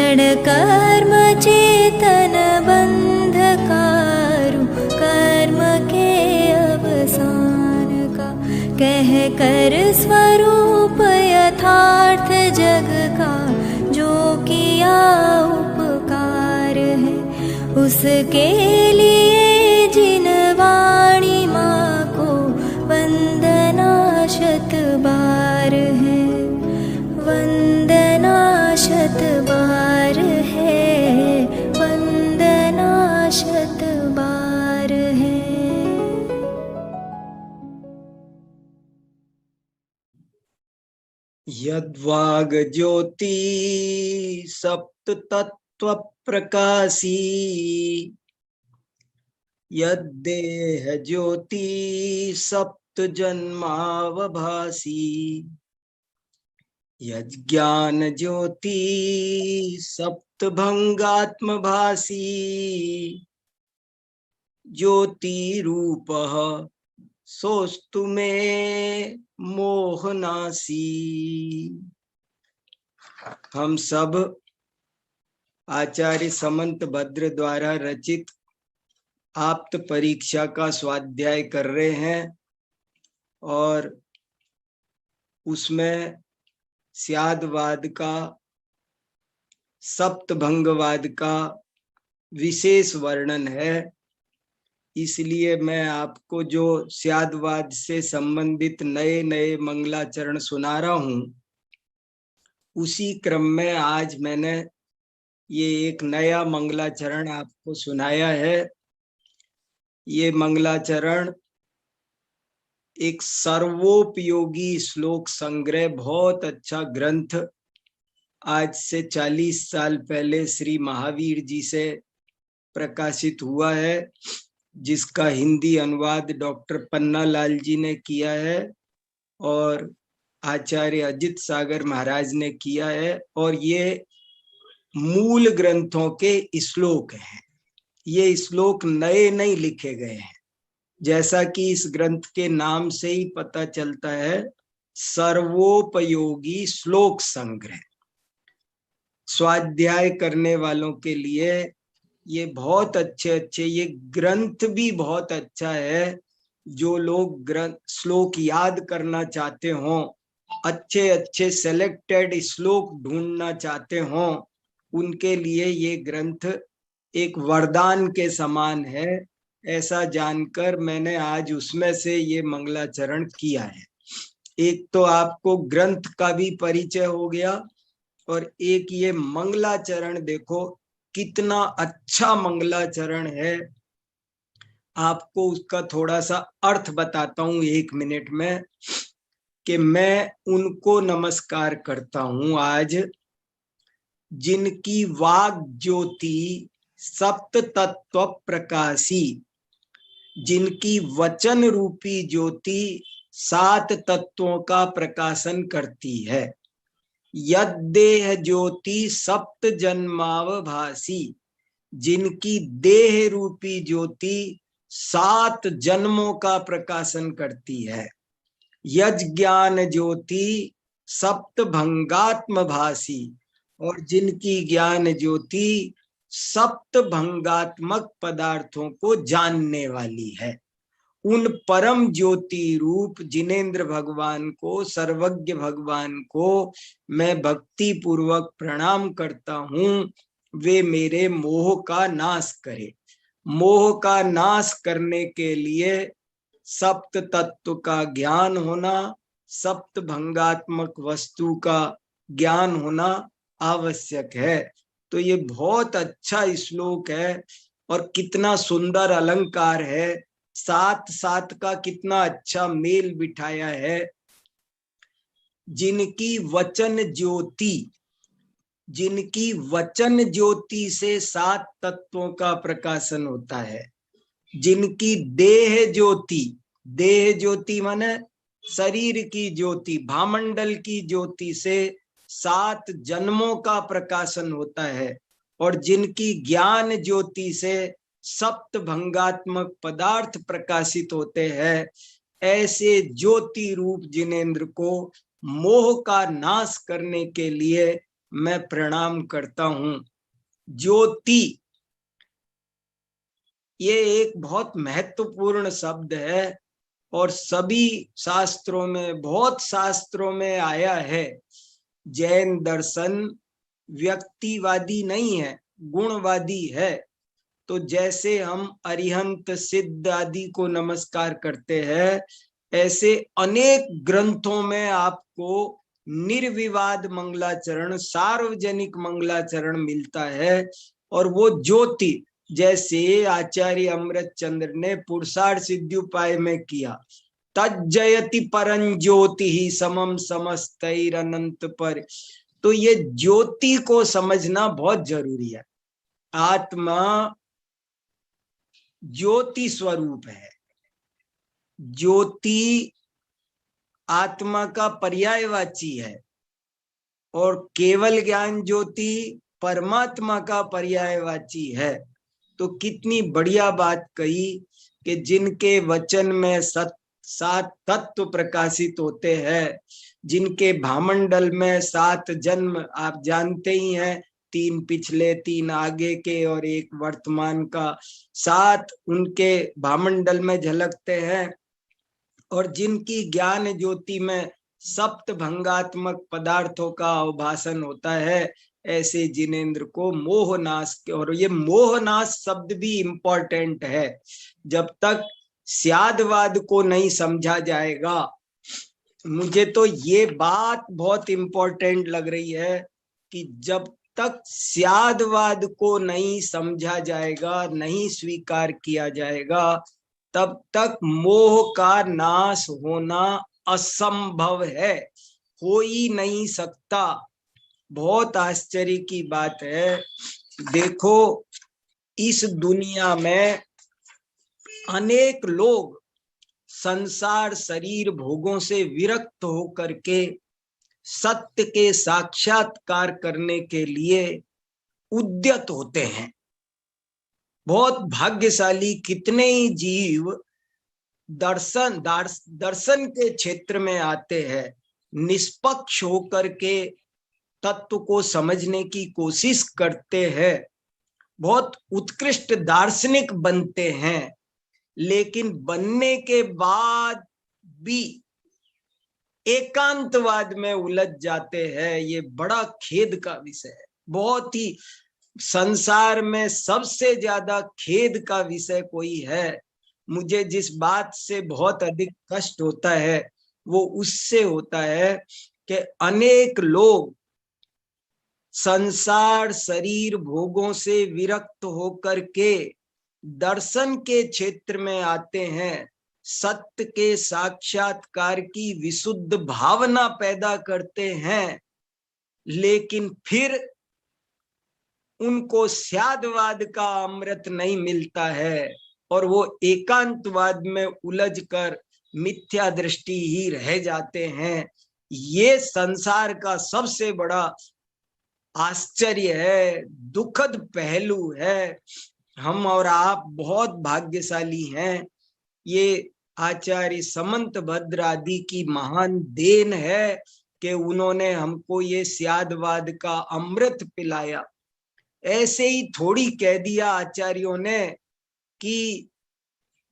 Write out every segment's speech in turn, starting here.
क्षण कर्म चेतन बंधकारु, कर्म के अवसान का कह कर स्वरूप यथार्थ जग का, जो किया उपकार है उसके लिए जिन वाणी माँ को वंदना शत बार है, वंदना शत बार है, वंदना शत बार है। यद्वाग ज्योति सप्त तत्व प्रकाशी, यद्देह ज्योति सप्त जन्मावभासी, यज्ञान ज्योति सप्त भंगात्म भासी, ज्योति रूपः सोस्तु में मोहनासी। हम सब आचार्य समंत भद्र द्वारा रचित आप्त परीक्षा का स्वाध्याय कर रहे हैं और उसमें स्यादवाद का, सप्तभंगवाद का विशेष वर्णन है। इसलिए मैं आपको जो स्यादवाद से संबंधित नए नए मंगलाचरण सुना रहा हूं, उसी क्रम में आज मैंने ये एक नया मंगलाचरण आपको सुनाया है। ये मंगलाचरण एक सर्वोपयोगी श्लोक संग्रह, बहुत अच्छा ग्रंथ, आज से 40 साल पहले श्री महावीर जी से प्रकाशित हुआ है, जिसका हिंदी अनुवाद डॉक्टर पन्नालाल जी ने किया है और आचार्य अजित सागर महाराज ने किया है। और ये मूल ग्रंथों के श्लोक हैं, ये श्लोक नए नहीं लिखे गए हैं, जैसा कि इस ग्रंथ के नाम से ही पता चलता है, सर्वोपयोगी श्लोक संग्रह। स्वाध्याय करने वालों के लिए ये बहुत अच्छे, ये ग्रंथ भी बहुत अच्छा है। जो लोग ग्रंथ श्लोक याद करना चाहते हों, अच्छे सेलेक्टेड श्लोक ढूंढना चाहते हों, उनके लिए ये ग्रंथ एक वरदान के समान है। ऐसा जानकर मैंने आज उसमें से ये मंगलाचरण किया है। एक तो आपको ग्रंथ का भी परिचय हो गया और एक ये मंगलाचरण, देखो कितना अच्छा मंगलाचरण है। आपको उसका थोड़ा सा अर्थ बताता हूं 1 मिनट में, कि मैं उनको नमस्कार करता हूं आज जिनकी वाग ज्योति सप्त तत्व प्रकाशी, जिनकी वचन रूपी ज्योति 7 तत्वों का प्रकाशन करती है। यद्देह ज्योति सप्त जन्मावभासी, जिनकी देह रूपी ज्योति 7 जन्मों का प्रकाशन करती है। यज्ञान ज्योति सप्त भंगात्म भासी, और जिनकी ज्ञान ज्योति सप्त भंगात्मक पदार्थों को जानने वाली है। उन परम ज्योति रूप जिनेंद्र भगवान को, सर्वज्ञ भगवान को मैं भक्ति पूर्वक प्रणाम करता हूँ। वे मेरे मोह का नाश करे। मोह का नाश करने के लिए सप्त तत्व का ज्ञान होना, सप्त भंगात्मक वस्तु का ज्ञान होना आवश्यक है। तो ये बहुत अच्छा श्लोक है और कितना सुंदर अलंकार है। 7 का कितना अच्छा मेल बिठाया है। जिनकी वचन ज्योति, जिनकी वचन ज्योति से 7 तत्वों का प्रकाशन होता है। जिनकी देह ज्योति, देह ज्योति माने शरीर की ज्योति, भामंडल की ज्योति से 7 जन्मों का प्रकाशन होता है। और जिनकी ज्ञान ज्योति से सप्त भंगात्मक पदार्थ प्रकाशित होते हैं, ऐसे ज्योति रूप जिनेंद्र को मोह का नाश करने के लिए मैं प्रणाम करता हूं। ज्योति ये एक बहुत महत्वपूर्ण शब्द है और सभी शास्त्रों में, बहुत शास्त्रों में आया है। जैन दर्शन व्यक्तिवादी नहीं है, गुणवादी है। तो जैसे हम अरिहंत सिद्ध आदि को नमस्कार करते हैं, ऐसे अनेक ग्रंथों में आपको निर्विवाद मंगलाचरण, सार्वजनिक मंगलाचरण मिलता है। और वो ज्योति, जैसे आचार्य अमृत चंद्र ने पुरुषार्थ सिद्धिउपाय में किया, तज्जयति परं ज्योति ही समम समस्तैर अनंत पर। तो ये ज्योति को समझना बहुत जरूरी है। आत्मा ज्योति स्वरूप है। ज्योति आत्मा का पर्यायवाची है और केवल ज्ञान ज्योति परमात्मा का पर्यायवाची है। तो कितनी बढ़िया बात कही कि जिनके वचन में सात तत्व प्रकाशित होते हैं, जिनके भामंडल में 7 जन्म आप जानते ही हैं, 3 पिछले, 3 आगे के और 1 वर्तमान का, 7 उनके भामंडल में झलकते हैं। और जिनकी ज्ञान ज्योति में सप्त भंगात्मक पदार्थों का अवभाषण होता है, ऐसे जिनेन्द्र को मोहनाश के, और ये मोहनाश शब्द भी इंपॉर्टेंट है। जब तक स्यादवाद को नहीं समझा जाएगा, मुझे तो ये बात बहुत इंपॉर्टेंट लग रही है कि जब तक स्यादवाद को नहीं समझा जाएगा, नहीं स्वीकार किया जाएगा, तब तक मोह का नाश होना असंभव है, हो ही नहीं सकता। बहुत आश्चर्य की बात है। देखो, इस दुनिया में अनेक लोग संसार शरीर भोगों से विरक्त होकर के सत्य के साक्षात्कार करने के लिए उद्यत होते हैं। बहुत भाग्यशाली कितने ही जीव दर्शन के क्षेत्र में आते हैं, निष्पक्ष होकर के तत्व को समझने की कोशिश करते हैं, बहुत उत्कृष्ट दार्शनिक बनते हैं, लेकिन बनने के बाद भी एकांतवाद में उलझ जाते हैं। ये बड़ा खेद का विषय है। बहुत ही, संसार में सबसे ज्यादा खेद का विषय कोई है, मुझे जिस बात से बहुत अधिक कष्ट होता है वो उससे होता है कि अनेक लोग संसार शरीर भोगों से विरक्त होकर के दर्शन के क्षेत्र में आते हैं, सत्य के साक्षात्कार की विशुद्ध भावना पैदा करते हैं, लेकिन फिर उनको स्यादवाद का अमृत नहीं मिलता है और वो एकांतवाद में उलझकर मिथ्या दृष्टि ही रह जाते हैं। ये संसार का सबसे बड़ा आश्चर्य है, दुखद पहलू है। हम और आप बहुत भाग्यशाली हैं। ये आचार्य समंत भद्र आदि की महान देन है कि उन्होंने हमको ये स्यादवाद का अमृत पिलाया। ऐसे ही थोड़ी कह दिया आचार्यों ने कि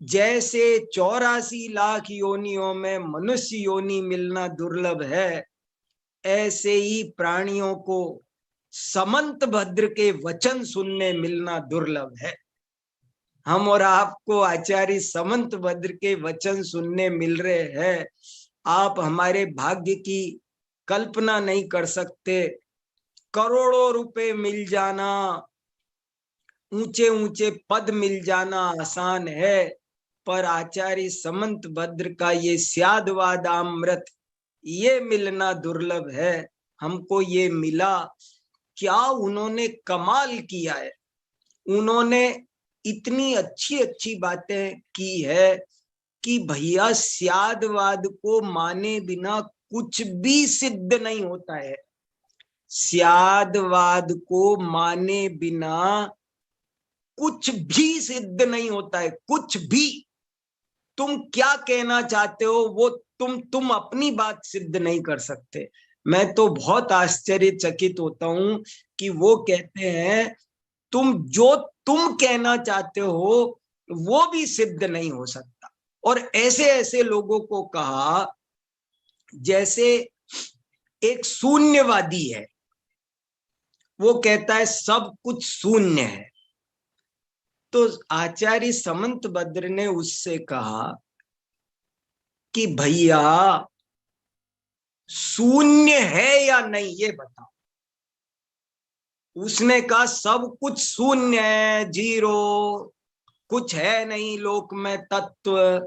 जैसे 84 लाख योनियों में मनुष्य योनि मिलना दुर्लभ है, ऐसे ही प्राणियों को समंत भद्र के वचन सुनने मिलना दुर्लभ है। हम और आपको आचार्य समंत भद्र के वचन सुनने मिल रहे हैं। आप हमारे भाग्य की कल्पना नहीं कर सकते। करोड़ों रुपए मिल जाना, ऊंचे ऊंचे पद मिल जाना आसान है, पर आचार्य समंत भद्र का ये स्यादवाद अमृत ये मिलना दुर्लभ है। हमको ये मिला। क्या उन्होंने कमाल किया है। उन्होंने इतनी अच्छी अच्छी बातें की है कि भैया स्यादवाद को माने बिना कुछ भी सिद्ध नहीं होता है। स्यादवाद को माने बिना कुछ भी सिद्ध नहीं होता है। कुछ भी, तुम क्या कहना चाहते हो वो तुम अपनी बात सिद्ध नहीं कर सकते। मैं तो बहुत आश्चर्यचकित होता हूं कि वो कहते हैं तुम कहना चाहते हो वो भी सिद्ध नहीं हो सकता। और ऐसे ऐसे लोगों को कहा जैसे एक शून्यवादी है, वो कहता है सब कुछ शून्य है। तो आचार्य समंतभद्र ने उससे कहा कि भैया शून्य है या नहीं ये बताओ। उसने कहा सब कुछ शून्य है, जीरो, कुछ है नहीं लोक में, तत्व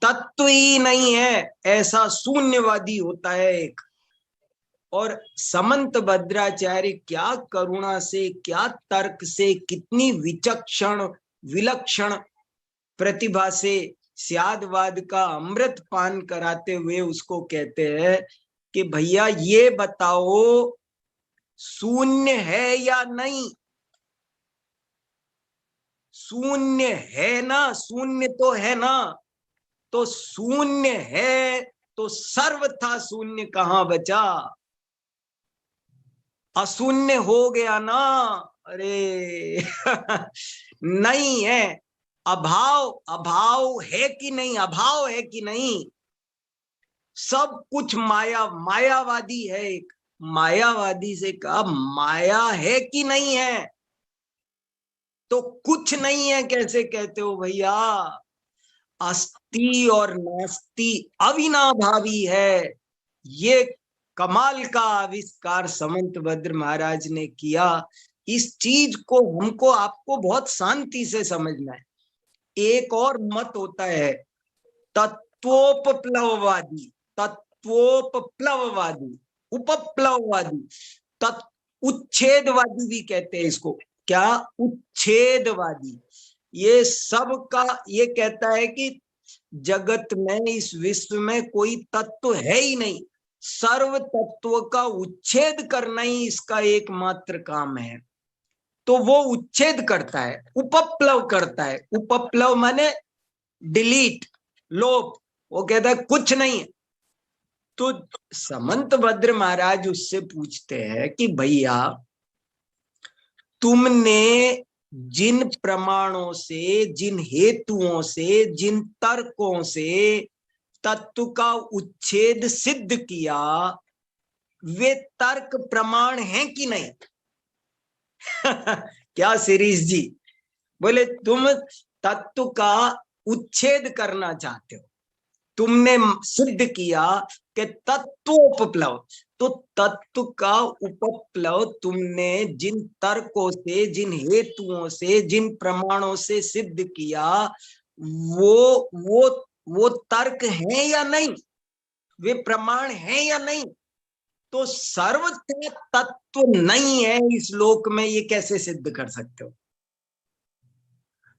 तत्व ही नहीं है, ऐसा शून्यवादी होता है एक। और समंत भद्राचार्य क्या करुणा से, क्या तर्क से, कितनी विचक्षण विलक्षण प्रतिभा से स्यादवाद का अमृत पान कराते हुए उसको कहते हैं कि भैया ये बताओ शून्य है या नहीं। शून्य है ना, शून्य तो है ना। तो शून्य है तो सर्वथा शून्य कहां बचा, अशून्य हो गया ना। अरे नहीं है। अभाव, अभाव है कि नहीं, अभाव है कि नहीं। सब कुछ माया, मायावादी है एक। मायावादी से कहा माया है कि नहीं है, तो कुछ नहीं है कैसे कहते हो भैया। अस्ति और नास्ति अविनाभावी है। ये कमाल का आविष्कार समंत भद्र महाराज ने किया। इस चीज को हमको आपको बहुत शांति से समझना है। एक और मत होता है तत्वोपप्लववादी, तत्वोपप्लववादी, उपप्लववादी, उच्छेदवादी भी कहते हैं इसको। क्या? उच्छेदवादी। ये सब का ये कहता है कि जगत में, इस विश्व में कोई तत्व है ही नहीं, सर्व तत्व का उच्छेद करना ही इसका एकमात्र काम है। तो वो उच्छेद करता है, उपप्लव करता है। उपप्लव माने डिलीट, लोप। वो कहता है कुछ नहीं है। तो समंत भद्र महाराज उससे पूछते हैं कि भैया तुमने जिन प्रमाणों से, जिन हेतुओं से, जिन तर्कों से तत्व का उच्छेद सिद्ध किया, वे तर्क प्रमाण हैं कि नहीं? क्या शिरीष जी बोले, तुम तत्व का उच्छेद करना चाहते हो, तुमने सिद्ध किया कि तत्वोपप्लव। तो तत्व का उपप्लव तुमने जिन तर्कों से, जिन हेतुओं से, जिन प्रमाणों से सिद्ध किया, वो तर्क हैं या नहीं, वे प्रमाण हैं या नहीं। तो सर्वथा तत्व नहीं है इस लोक में, ये कैसे सिद्ध कर सकते हो?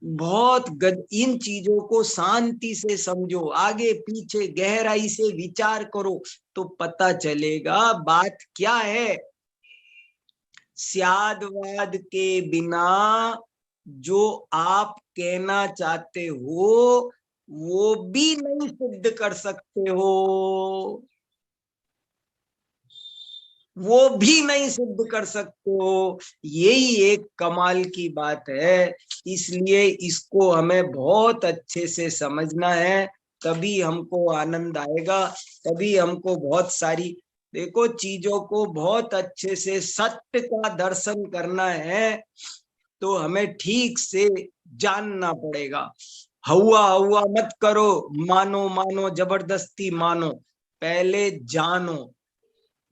इन चीजों को शांति से समझो, आगे पीछे गहराई से विचार करो तो पता चलेगा बात क्या है। स्यादवाद के बिना जो आप कहना चाहते हो वो भी नहीं सिद्ध कर सकते हो, वो भी नहीं सिद्ध कर सकते हो। यही एक कमाल की बात है। इसलिए इसको हमें बहुत अच्छे से समझना है, तभी हमको आनंद आएगा, तभी हमको बहुत सारी, देखो, चीजों को बहुत अच्छे से सत्य का दर्शन करना है तो हमें ठीक से जानना पड़ेगा। हुआ हुआ मत करो, मानो मानो जबरदस्ती मानो, पहले जानो।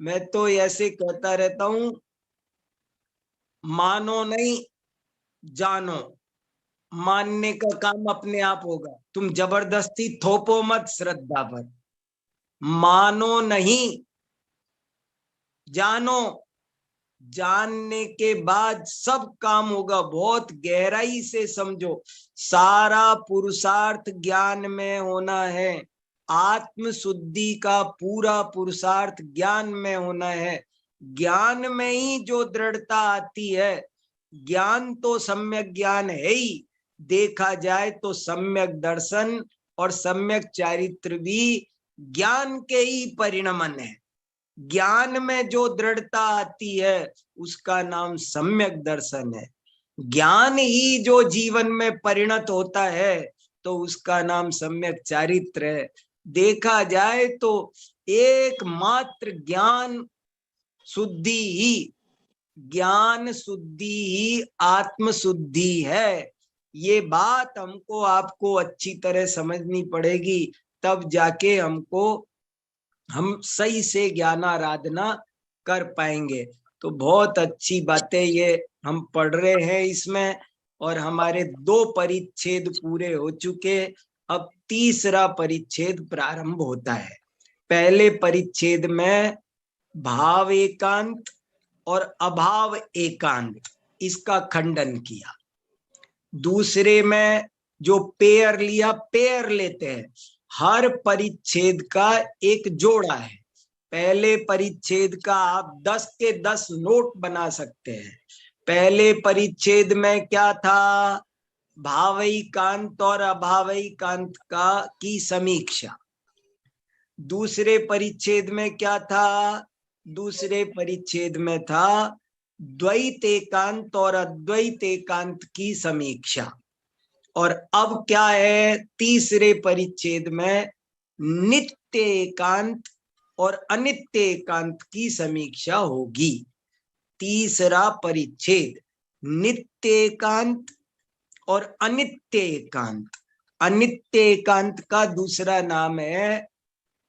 मैं तो ऐसे कहता रहता हूं, मानो नहीं, जानो। मानने का काम अपने आप होगा, तुम जबरदस्ती थोपो मत श्रद्धा पर। मानो नहीं, जानो। जानने के बाद सब काम होगा। बहुत गहराई से समझो, सारा पुरुषार्थ ज्ञान में होना है। आत्म शुद्धि का पूरा पुरुषार्थ ज्ञान में होना है। ज्ञान में ही जो दृढ़ता आती है, ज्ञान तो सम्यक ज्ञान है ही, देखा जाए तो सम्यक दर्शन और सम्यक चारित्र भी ज्ञान के ही परिणमन है। ज्ञान में जो दृढ़ता आती है उसका नाम सम्यक दर्शन है। ज्ञान ही जो जीवन में परिणत होता है तो उसका नाम सम्यक चारित्र है। देखा जाए तो एकमात्र ज्ञान शुद्धि ही आत्म शुद्धि है। ये बात हमको आपको अच्छी तरह समझनी पड़ेगी, तब जाके हम सही से ज्ञान आराधना कर पाएंगे। तो बहुत अच्छी बातें ये हम पढ़ रहे हैं इसमें, और हमारे 2 परिच्छेद पूरे हो चुके। अब तीसरा परिच्छेद प्रारंभ होता है। पहले परिच्छेद में भाव एकांत और अभाव एकांत इसका खंडन किया। दूसरे में जो पेयर लिया, पेयर लेते हैं, हर परिच्छेद का एक जोड़ा है। पहले परिच्छेद का आप 10 के 10 नोट बना सकते हैं। पहले परिच्छेद में क्या था? भावैकांत और अभावैकांत की समीक्षा। दूसरे परिच्छेद में क्या था? दूसरे परिच्छेद में था द्वैत एकांत और अद्वैत एकांत की समीक्षा। और अब क्या है? तीसरे परिच्छेद में नित्य एकांत और अनित्य एकांत की समीक्षा होगी। तीसरा परिच्छेद नित्य एकांत और अनित्य एकांत। अनित्य एकांत का दूसरा नाम है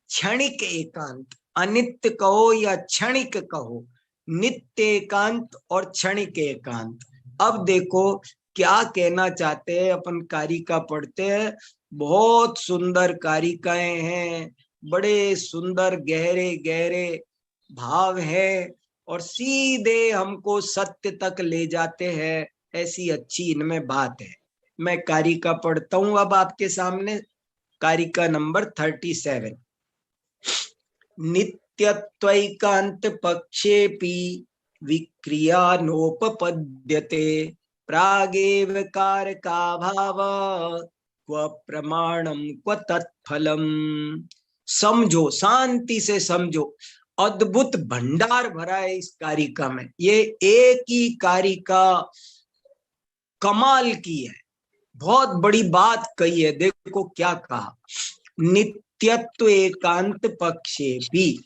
क्षणिक एकांत। अनित्य कहो या क्षणिक कहो, नित्य एकांत और क्षणिक एकांत। अब देखो क्या कहना चाहते हैं। अपन कारिका पढ़ते हैं, बहुत सुंदर कारिकाएं हैं, बड़े सुंदर गहरे गहरे भाव है, और सीधे हमको सत्य तक ले जाते हैं। ऐसी अच्छी इनमें बात है। मैं कारिका पढ़ता हूं अब आपके सामने। कारिका नंबर 37। नित्यत्वैकांत पक्षेपि विक्रिया नोपपद्यते प्रागेव कारका भाव क्व प्रमाणम क्व तत्फलम। समझो, शांति से समझो, अद्भुत भंडार भरा है इस कारिका में। ये एक ही कारिका कमाल की है, बहुत बड़ी बात कही है। देखो क्या कहा, नित्यत्व एकांत पक्षे भी,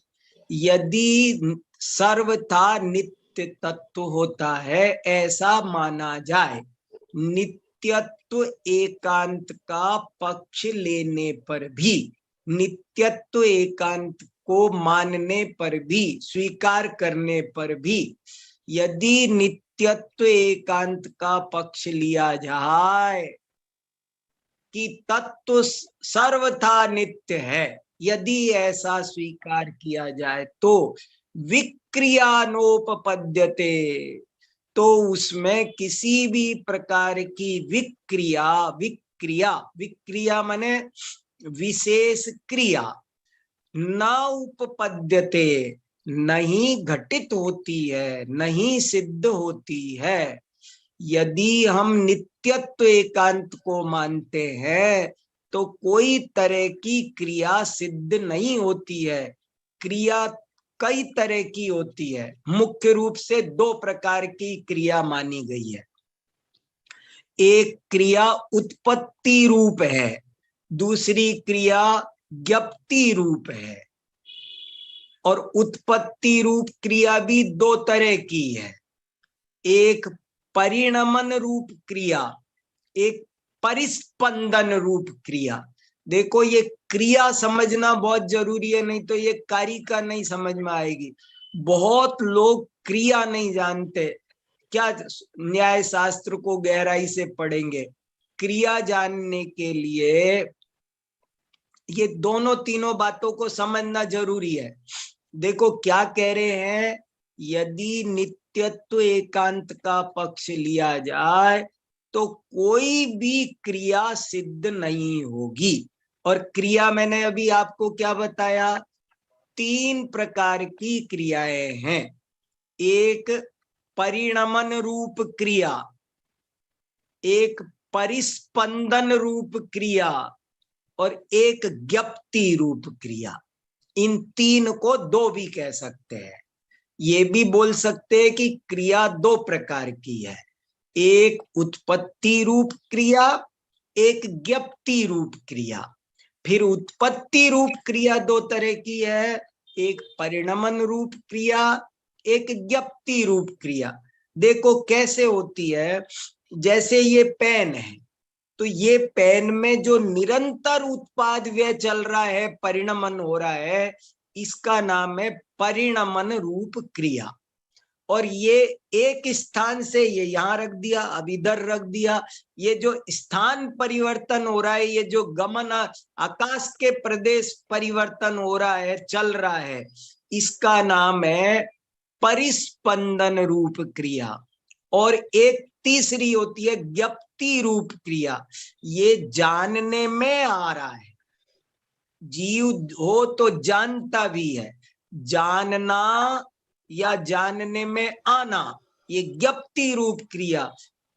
यदि सर्वथा नित्य तत्व होता है ऐसा माना जाए, नित्यत्व एकांत का पक्ष लेने पर भी, नित्यत्व एकांत को मानने पर भी, स्वीकार करने पर भी, यदि नित्यत्व एकांत का पक्ष लिया जाए कि तत्व सर्वथा नित्य है, यदि ऐसा स्वीकार किया जाए तो विक्रियानोपपद्यते, तो उसमें किसी भी प्रकार की विक्रिया माने विशेष क्रिया, न उपपद्यते, नहीं घटित होती है, नहीं सिद्ध होती है। यदि हम नित्यत्व एकांत को मानते हैं तो कोई तरह की क्रिया सिद्ध नहीं होती है। क्रिया कई तरह की होती है, मुख्य रूप से 2 प्रकार की क्रिया मानी गई है। एक क्रिया उत्पत्ति रूप है, दूसरी क्रिया ज्ञप्ति रूप है। और उत्पत्ति रूप क्रिया भी 2 तरह की है, एक परिणमन रूप क्रिया, एक परिस्पंदन रूप क्रिया। देखो ये क्रिया समझना बहुत जरूरी है, नहीं तो ये कारिका नहीं समझ में आएगी। बहुत लोग क्रिया नहीं जानते, क्या न्याय शास्त्र को गहराई से पढ़ेंगे। क्रिया जानने के लिए ये दोनों तीनों बातों को समझना जरूरी है। देखो क्या कह रहे हैं, यदि नित्यत्व एकांत का पक्ष लिया जाए तो कोई भी क्रिया सिद्ध नहीं होगी। और क्रिया मैंने अभी आपको क्या बताया, 3 प्रकार की क्रियाएं हैं। एक परिणमन रूप क्रिया, एक परिस्पंदन रूप क्रिया, और एक ज्ञप्ति रूप क्रिया। इन तीन को दो भी कह सकते हैं। ये भी बोल सकते हैं कि क्रिया दो प्रकार की है, एक उत्पत्ति रूप क्रिया, एक ज्ञप्ति रूप क्रिया। फिर उत्पत्ति रूप क्रिया दो तरह की है, एक परिणमन रूप क्रिया, एक ज्ञप्ति रूप क्रिया। देखो कैसे होती है, जैसे ये पेन है, तो ये पेन में जो निरंतर उत्पाद व्यय चल रहा है, परिणमन हो रहा है, इसका नाम है परिणमन रूप क्रिया। और ये एक स्थान से ये यहां रख दिया, अब इधर रख दिया, ये जो स्थान परिवर्तन हो रहा है, ये जो गमन आकाश के प्रदेश परिवर्तन हो रहा है, चल रहा है, इसका नाम है परिस्पंदन रूप क्रिया। और एक तीसरी होती है ज्ञप्ति रूप क्रिया, ये जानने में आ रहा है, जीव हो तो जानता भी है, जानना या जानने में आना, ये ज्ञप्ति रूप क्रिया।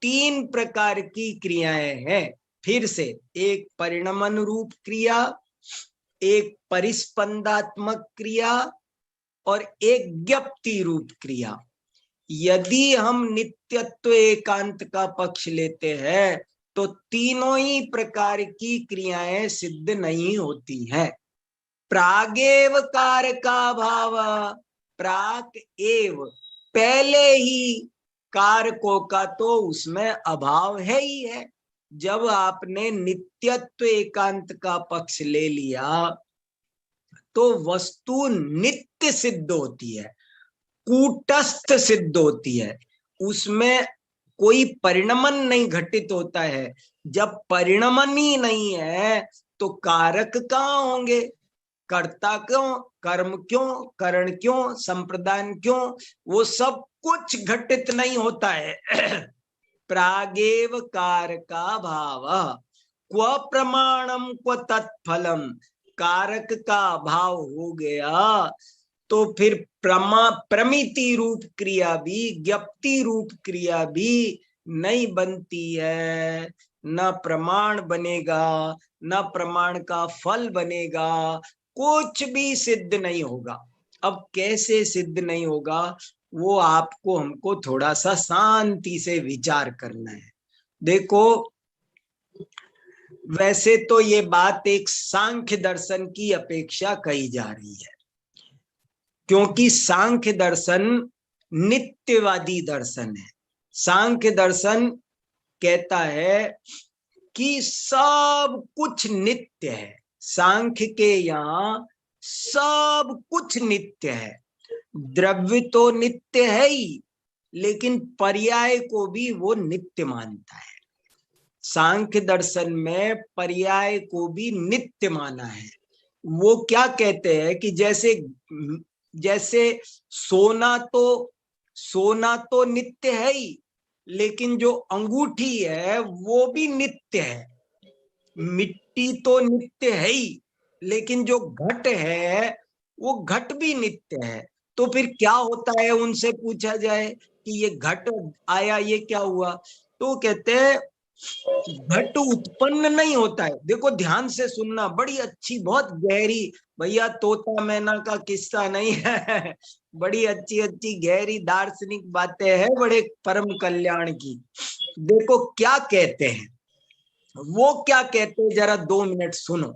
तीन प्रकार की क्रियाएं हैं। फिर से, एक परिणमन रूप क्रिया, एक परिस्पंदात्मक क्रिया और एक ज्ञप्ति रूप क्रिया। यदि हम नित्यत्व एकांत का पक्ष लेते हैं तो तीनों ही प्रकार की क्रियाएं सिद्ध नहीं होती हैं। प्रागेव कारका भाव, प्राक एव, पहले ही कारकों का तो उसमें अभाव है ही है। जब आपने नित्यत्व एकांत का पक्ष ले लिया तो वस्तु नित्य सिद्ध होती है, कूटस्थ सिद्ध होती है, उसमें कोई परिणमन नहीं घटित होता है। जब परिणमन ही नहीं है तो कारक कहाँ होंगे, कर्ता क्यों, कर्म क्यों, करण क्यों, संप्रदान क्यों, वो सब कुछ घटित नहीं होता है। प्रागेव कारका भाव, क्व प्रमाणम क्व तत्फलम, कारक का भाव हो गया तो फिर प्रमिति रूप क्रिया भी, ज्ञप्ति रूप क्रिया भी नहीं बनती है, न प्रमाण बनेगा, न प्रमाण का फल बनेगा, कुछ भी सिद्ध नहीं होगा। अब कैसे सिद्ध नहीं होगा, वो आपको हमको थोड़ा सा शांति से विचार करना है। देखो, वैसे तो ये बात एक सांख्य दर्शन की अपेक्षा कही जा रही है, क्योंकि सांख्य दर्शन नित्यवादी दर्शन है। सांख्य दर्शन कहता है कि सब कुछ नित्य है, सांख्य के यहाँ सब कुछ नित्य है। द्रव्य तो नित्य है ही, लेकिन पर्याय को भी वो नित्य मानता है। सांख्य दर्शन में पर्याय को भी नित्य माना है। वो क्या कहते हैं कि जैसे सोना तो नित्य है ही, लेकिन जो अंगूठी है वो भी नित्य है। मिट्टी तो नित्य है ही, लेकिन जो घट है वो घट भी नित्य है। तो फिर क्या होता है, उनसे पूछा जाए कि ये घट आया, ये क्या हुआ, तो कहते हैं घट उत्पन्न नहीं होता है। देखो ध्यान से सुनना, बड़ी अच्छी, बहुत गहरी, भैया तोता मैना का किस्सा नहीं है, बड़ी अच्छी अच्छी गहरी दार्शनिक बातें हैं, बड़े परम कल्याण की। देखो क्या कहते हैं, वो क्या कहते हैं, जरा 2 मिनट सुनो।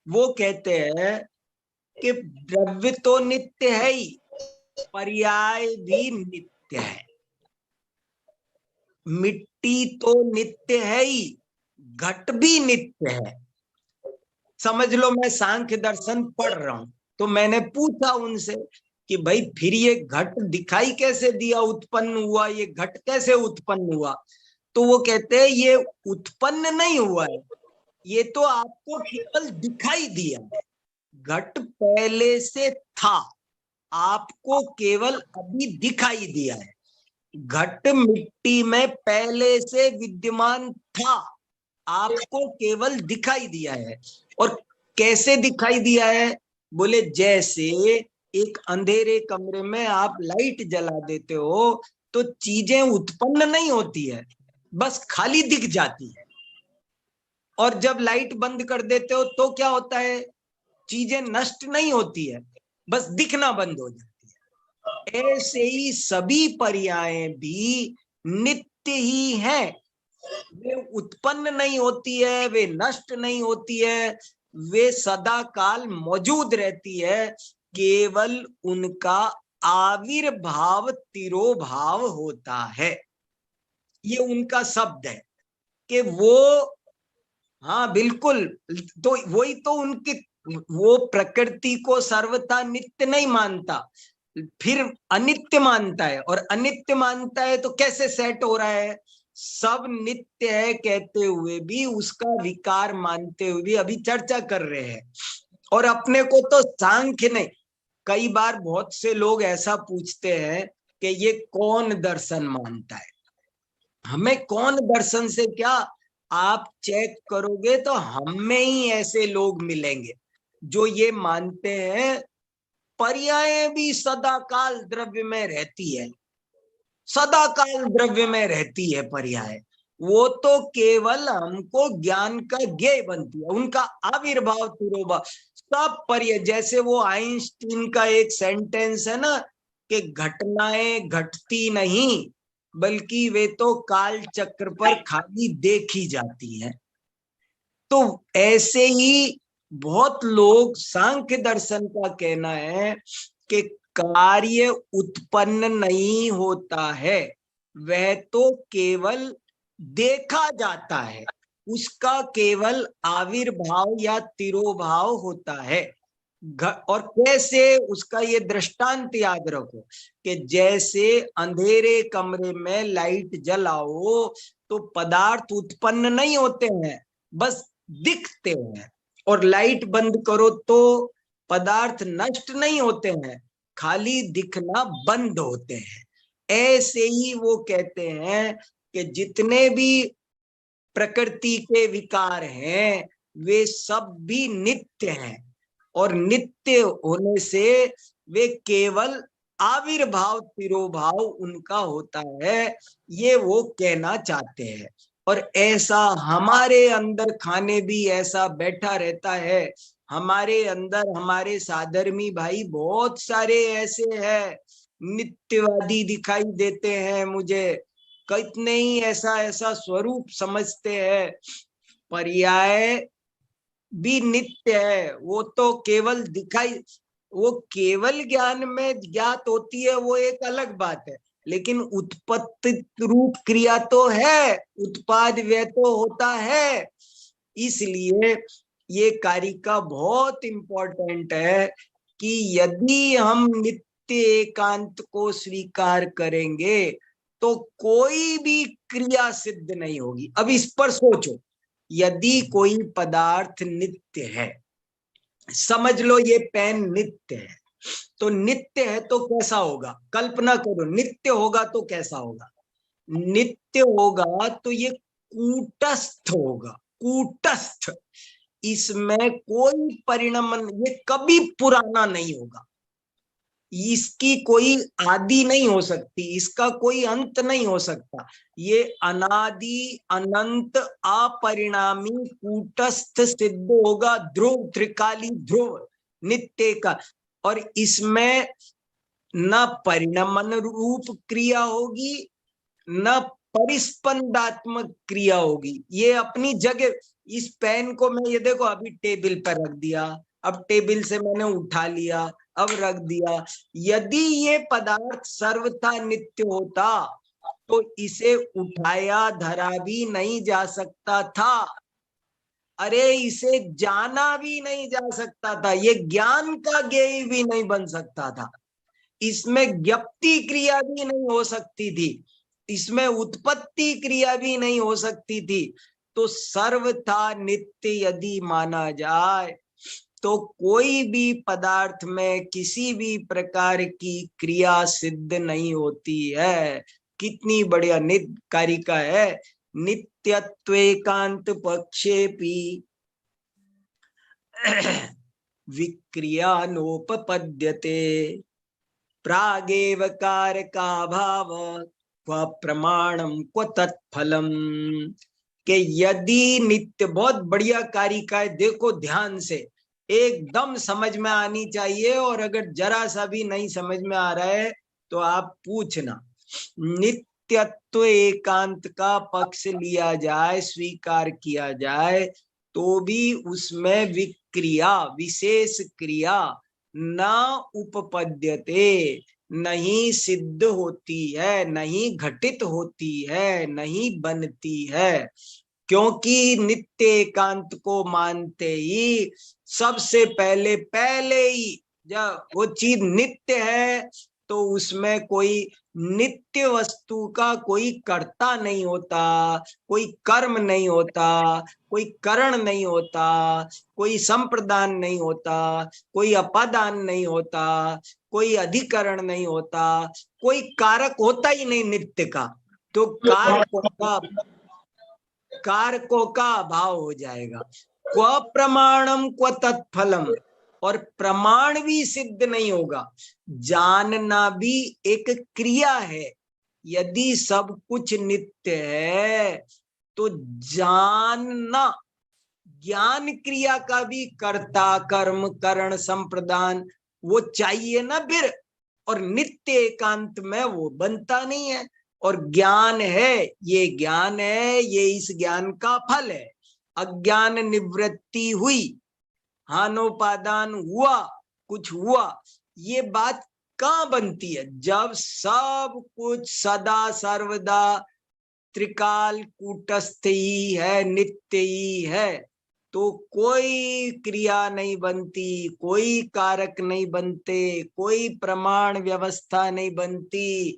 वो कहते हैं कि द्रव्य तो नित्य है ही, पर्याय भी नित्य है। मिट्टी तो नित्य है ही, घट भी नित्य है। समझ लो, मैं सांख्य दर्शन पढ़ रहा हूं, तो मैंने पूछा उनसे कि भाई फिर ये घट दिखाई कैसे दिया, उत्पन्न हुआ, ये घट कैसे उत्पन्न हुआ। तो वो कहते हैं ये उत्पन्न नहीं हुआ है, ये तो आपको केवल दिखाई दिया है। घट पहले से था, आपको केवल अभी दिखाई दिया है। घट मिट्टी में पहले से विद्यमान था, आपको केवल दिखाई दिया है। और कैसे दिखाई दिया है, बोले जैसे एक अंधेरे कमरे में आप लाइट जला देते हो तो चीजें उत्पन्न नहीं होती है, बस खाली दिख जाती है। और जब लाइट बंद कर देते हो तो क्या होता है, चीजें नष्ट नहीं होती है, बस दिखना बंद हो जाती है। ऐसे ही सभी पर्याय भी नित्य ही हैं, वे उत्पन्न नहीं होती है, वे नष्ट नहीं होती है, वे सदा काल मौजूद रहती है। केवल उनका आविर्भाव तिरोभाव होता है। ये उनका शब्द है कि वो, हाँ बिल्कुल, तो वही तो उनके, वो प्रकृति को सर्वथा नित्य नहीं मानता, फिर अनित्य मानता है, और अनित्य मानता है तो कैसे सेट हो रहा है? सब नित्य है कहते हुए भी, उसका विकार मानते हुए भी अभी चर्चा कर रहे हैं। और अपने को तो सांख्य नहीं, कई बार बहुत से लोग ऐसा पूछते हैं कि ये कौन दर्शन मानता है? हमें कौन दर्शन से क्या, आप चेक करोगे तो हम में ही ऐसे लोग मिलेंगे जो ये मानते हैं पर्याय भी सदा काल द्रव्य में रहती है, सदा काल द्रव्य में रहती है पर्याय। वो तो केवल हमको ज्ञान का ज्ञेय बनती है, उनका आविर्भाव तिरोभाव सब पर्याय। जैसे वो आइंस्टीन का एक सेंटेंस है ना कि घटनाएं घटती नहीं, बल्कि वे तो काल चक्र पर खाली देखी जाती है। तो ऐसे ही बहुत लोग, सांख्य दर्शन का कहना है कि कार्य उत्पन्न नहीं होता है, वह तो केवल देखा जाता है, उसका केवल आविर्भाव या तिरोभाव होता है। और कैसे, उसका ये दृष्टांत याद रखो कि जैसे अंधेरे कमरे में लाइट जलाओ तो पदार्थ उत्पन्न नहीं होते हैं, बस दिखते हैं, और लाइट बंद करो तो पदार्थ नष्ट नहीं होते हैं, खाली दिखना बंद होते हैं। ऐसे ही वो कहते हैं कि जितने भी प्रकृति के विकार हैं वे सब भी नित्य हैं, और नित्य होने से वे केवल आविर्भाव तिरोभाव उनका होता है, ये वो कहना चाहते हैं। और ऐसा हमारे अंदर खाने भी ऐसा बैठा रहता है, हमारे अंदर हमारे साधर्मी भाई बहुत सारे ऐसे हैं, नित्यवादी दिखाई देते हैं मुझे, कितने ही ऐसा ऐसा स्वरूप समझते हैं। पर्याय भी नित्य है, वो तो केवल दिखाई, वो केवल ज्ञान में ज्ञात होती है, वो एक अलग बात है, लेकिन उत्पत्ति रूप क्रिया तो है, उत्पाद व्यय तो होता है। इसलिए ये कारिका बहुत इंपॉर्टेंट है कि यदि हम नित्य एकांत को स्वीकार करेंगे तो कोई भी क्रिया सिद्ध नहीं होगी। अब इस पर सोचो, यदि कोई पदार्थ नित्य है, समझ लो ये पेन नित्य है, तो नित्य है तो कैसा होगा? कल्पना करो, नित्य होगा तो कैसा होगा? नित्य होगा तो ये कूटस्थ होगा, कूटस्थ, इसमें कोई परिणाम, ये कभी पुराना नहीं होगा, इसकी कोई आदि नहीं हो सकती, इसका कोई अंत नहीं हो सकता, ये अनादि अनंत अपरिणामी कूटस्थ सिद्ध होगा, ध्रुव त्रिकाली ध्रुव नित्य का। और इसमें न परिणमन रूप क्रिया होगी, न परिस्पंदात्मक क्रिया होगी, ये अपनी जगह। इस पेन को मैं, ये देखो अभी टेबल पर रख दिया, अब टेबल से मैंने उठा लिया, अब रख दिया। यदि ये पदार्थ सर्वथा नित्य होता तो इसे उठाया धरा भी नहीं जा सकता था, अरे इसे जाना भी नहीं जा सकता था, ये ज्ञान का ज्ञेय भी नहीं बन सकता था, इसमें ज्ञप्ति क्रिया भी नहीं हो सकती थी, इसमें उत्पत्ति क्रिया भी नहीं हो सकती थी। तो सर्वथा नित्य यदि माना जाए तो कोई भी पदार्थ में किसी भी प्रकार की क्रिया सिद्ध नहीं होती है। कितनी बढ़िया नित्य कारिका है। नित्यत्वेकांत पक्षेपि विक्रियानोपपद्यते प्रागेव कारका भाव क्व प्रमाणम क्व तत्फलम। के यदि नित्य, बहुत बढ़िया कारिका है, देखो ध्यान से, एकदम समझ में आनी चाहिए। और अगर जरा सा भी नहीं समझ में आ रहा है तो आप पूछना। नित्यत्व एकांत का पक्ष लिया जाए, स्वीकार किया जाए, तो भी उसमें विक्रिया, विशेष क्रिया न उपपद्यते, नहीं सिद्ध होती है, नहीं घटित होती है, नहीं बनती है। क्योंकि नित्य एकांत को मानते ही सबसे पहले पहले ही जब वो चीज नित्य है तो उसमें कोई नित्य वस्तु का कोई कर्ता नहीं होता, कोई कर्म नहीं होता, कोई करण नहीं होता, कोई संप्रदान नहीं होता, कोई अपादान नहीं होता, कोई अधिकरण नहीं होता, कोई कारक होता ही नहीं नित्य का। तो कारकों का अभाव हो जाएगा। क्व प्रमाणम क्व तत्फलम, और प्रमाण भी सिद्ध नहीं होगा। जानना भी एक क्रिया है। यदि सब कुछ नित्य है तो जानना, ज्ञान क्रिया का भी कर्ता कर्म करण संप्रदान वो चाहिए ना फिर। और नित्य एकांत में वो बनता नहीं है। और ज्ञान है, ये ज्ञान है, ये इस ज्ञान का फल है। अज्ञान निवृत्ति हुई, हानोपादान हुआ, कुछ हुआ, ये बात कहाँ बनती है? जब सब कुछ सदा सर्वदा त्रिकाल कूटस्थ ही है, नित्य ही है, तो कोई क्रिया नहीं बनती, कोई कारक नहीं बनते, कोई प्रमाण व्यवस्था नहीं बनती,